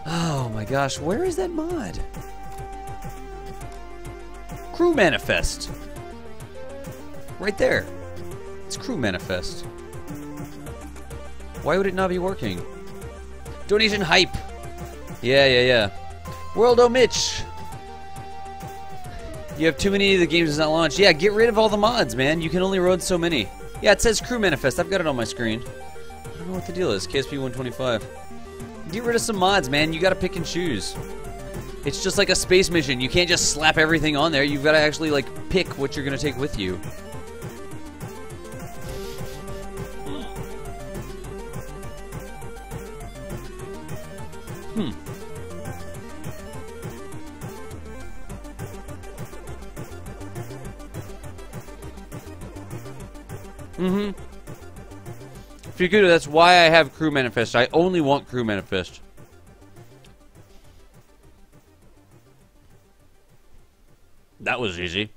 Oh, my gosh. Where is that mod? Crew Manifest. Right there. It's Crew Manifest. Why would it not be working? Donation hype. Yeah. Worldo Mitch. You have too many of the games that's not launched. Yeah, get rid of all the mods, man. You can only load so many. Yeah, it says Crew Manifest. I've got it on my screen. I don't know what the deal is. KSP 125. Get rid of some mods, man. You gotta pick and choose. It's just like a space mission. You can't just slap everything on there. You've got to actually, like, pick what you're going to take with you. If you could, that's why I have Crew Manifest. I only want Crew Manifest. That was easy.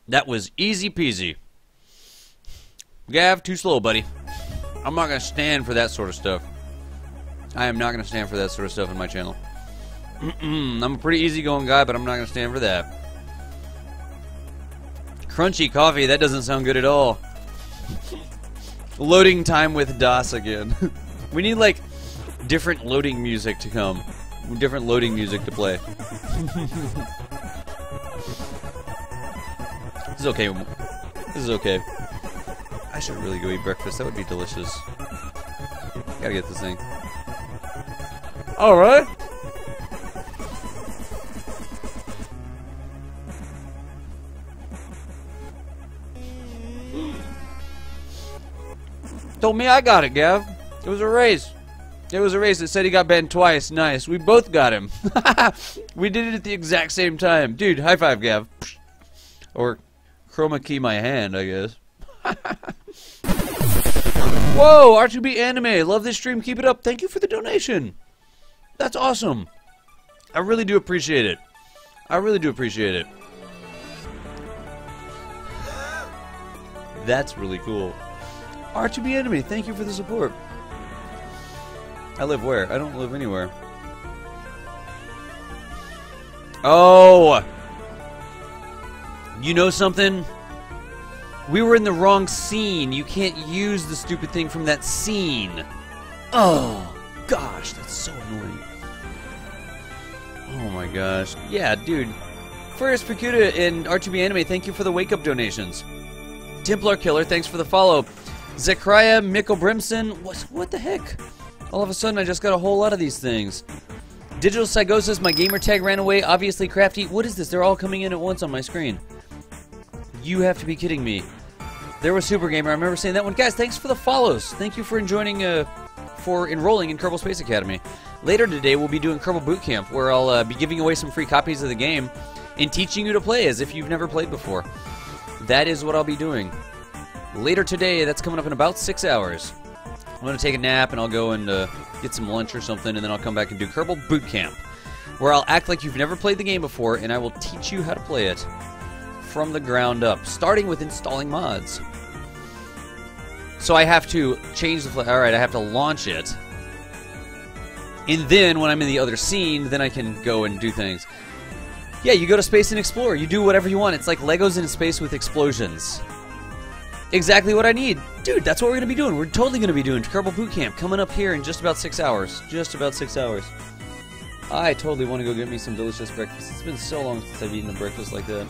That was easy peasy. Gav, too slow, buddy. I'm not going to stand for that sort of stuff. I am not going to stand for that sort of stuff in my channel. I'm a pretty easygoing guy, but I'm not going to stand for that. Crunchy coffee, that doesn't sound good at all. Loading time with DOS again. We need, like, different loading music to come. Different loading music to play. This is okay. This is okay. I should really go eat breakfast. That would be delicious. Gotta get this thing. Alright. Told me I got it, Gav. It was a race. It was a race that said he got banned twice. Nice. We both got him. We did it at the exact same time. Dude, high five, Gav. Or chroma key my hand, I guess. Whoa, R2B Anime. Love this stream. Keep it up. Thank you for the donation. That's awesome. I really do appreciate it. I really do appreciate it. That's really cool. R2B Anime, thank you for the support. I live where? I don't live anywhere. Oh! You know something? We were in the wrong scene. You can't use the stupid thing from that scene. Oh, gosh, that's so annoying. Oh my gosh. Yeah, dude. First, Fukuda and R2B Anime, thank you for the wake-up donations. Templar Killer, thanks for the follow. Zechariah Mikkel Brimson, what the heck? All of a sudden, I just got a whole lot of these things. Digital Psychosis, my gamer tag ran away. Obviously Crafty. What is this? They're all coming in at once on my screen. You have to be kidding me. There was Super Gamer. I remember saying that one. Guys, thanks for the follows. Thank you for enrolling in Kerbal Space Academy. Later today, we'll be doing Kerbal Boot Camp, where I'll be giving away some free copies of the game and teaching you to play as if you've never played before. That is what I'll be doing. Later today, that's coming up in about 6 hours. I'm going to take a nap, and I'll go and get some lunch or something, and then I'll come back and do Kerbal Boot Camp, where I'll act like you've never played the game before, and I will teach you how to play it from the ground up, starting with installing mods. So I have to change the flag. Alright, I have to launch it. And then, when I'm in the other scene, then I can go and do things. Yeah, you go to space and explore. You do whatever you want. It's like Legos in space with explosions. Exactly what I need. Dude, that's what we're going to be doing. We're totally going to be doing Kerbal Boot Camp coming up here in just about 6 hours. Just about 6 hours. I totally want to go get me some delicious breakfast. It's been so long since I've eaten a breakfast like that.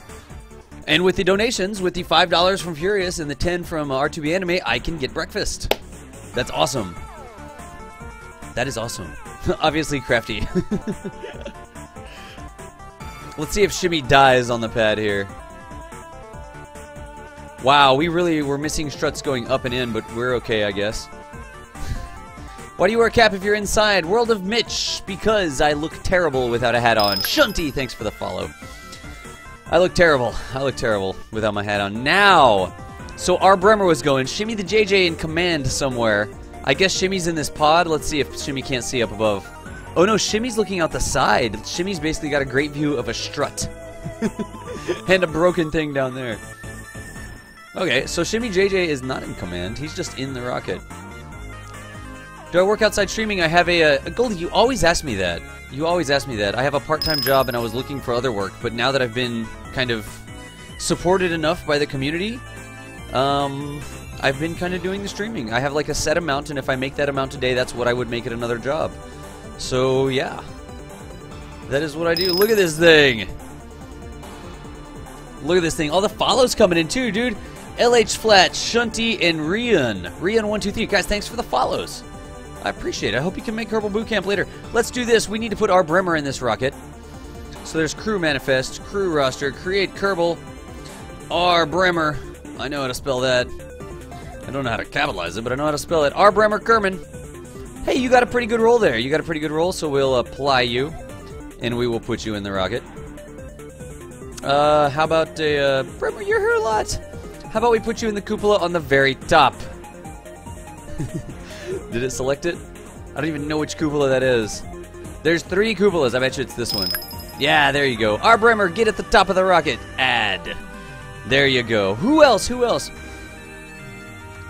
And with the donations, with the $5 from Furious and the 10 from R2B Anime, I can get breakfast. That's awesome. That is awesome. Obviously crafty. Let's see if Shimmy dies on the pad here. Wow, we really were missing struts going up and in, but we're okay, I guess. Why do you wear a cap if you're inside? World of Mitch, because I look terrible without a hat on. Shunty, thanks for the follow. I look terrible. I look terrible without my hat on. Now, so R. Bremer was going, Shimmy the JJ in command somewhere. I guess Shimmy's in this pod. Let's see if Shimmy can't see up above. Oh no, Shimmy's looking out the side. Shimmy's basically got a great view of a strut. And a broken thing down there. Okay, so Shimmy JJ is not in command. He's just in the rocket. Do I work outside streaming? I have a Goldie, you always ask me that. You always ask me that. I have a part-time job and I was looking for other work, but now that I've been kind of supported enough by the community, I've been kind of doing the streaming. I have like a set amount, and if I make that amount today, that's what I would make at another job. So, yeah. That is what I do. Look at this thing. Look at this thing. All the follows coming in too, dude. LH Flat, Shunty, and Rian. Rian123. Guys, thanks for the follows. I appreciate it. I hope you can make Kerbal Boot Camp later. Let's do this. We need to put R. Bremer in this rocket. So there's crew manifest, crew roster, create Kerbal, R. Bremer. I know how to spell that. I don't know how to capitalize it, but I know how to spell it. R. Bremer Kerman. Hey, you got a pretty good roll there. You got a pretty good roll, so we'll apply you, and we will put you in the rocket. How about Bremer, you're here a lot. How about we put you in the cupola on the very top? Did it select it? I don't even know which cupola that is. There's 3 cupolas. I bet you it's this one. Yeah, there you go. R. Bremer, get at the top of the rocket. Add. There you go. Who else? Who else?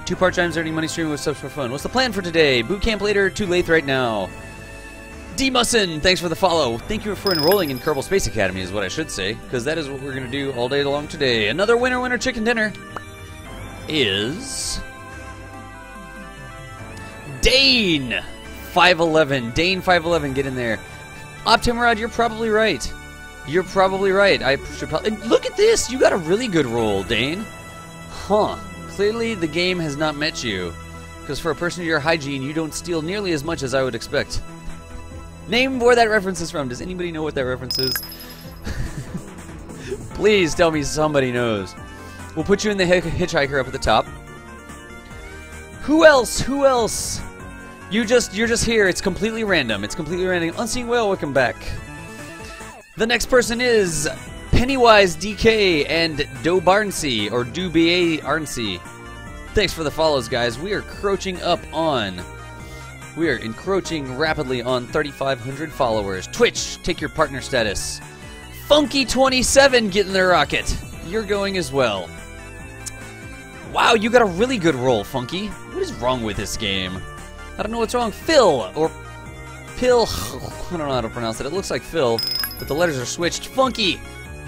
2 part-times earning money streaming with subs for fun. What's the plan for today? Boot camp later, too late right now. D. Musson, thanks for the follow. Thank you for enrolling in Kerbal Space Academy is what I should say, because that is what we're going to do all day long today. Another winner chicken dinner is Dane 511. Dane 511, get in there. Optimarad, you're probably right. You're probably right. I should probably look at this. You got a really good roll, Dane. Huh. Clearly the game has not met you, because for a person of your hygiene, you don't steal nearly as much as I would expect. Name where that reference is from. Does anybody know what that reference is? Please tell me somebody knows. We'll put you in the hitchhiker up at the top. Who else? Who else? You're just here. It's completely random. It's completely random. Unseen Whale, welcome back. The next person is Pennywise DK and Do Barnsey, or Do BA Arnsey. Thanks for the follows, guys. We are encroaching rapidly on 3,500 followers. Twitch, take your partner status. Funky27, get in the rocket. You're going as well. Wow, you got a really good roll, Funky. What is wrong with this game? I don't know what's wrong. Phil, or Pill, I don't know how to pronounce it. It looks like Phil, but the letters are switched. Funky,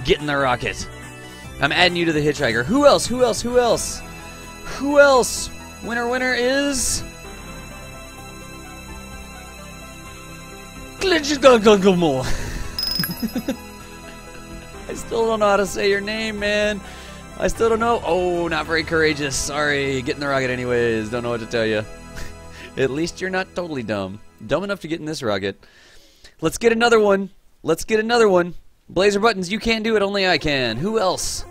get in the rocket. I'm adding you to the hitchhiker. Who else? Who else? Who else? Who else? Winner is... I still don't know how to say your name, man. I still don't know. Oh, not very courageous. Sorry. Get in the rocket anyways. Don't know what to tell you. At least you're not totally dumb. Dumb enough to get in this rocket. Let's get another one. Let's get another one. Blazer Buttons, you can't do it. Only I can. Who else?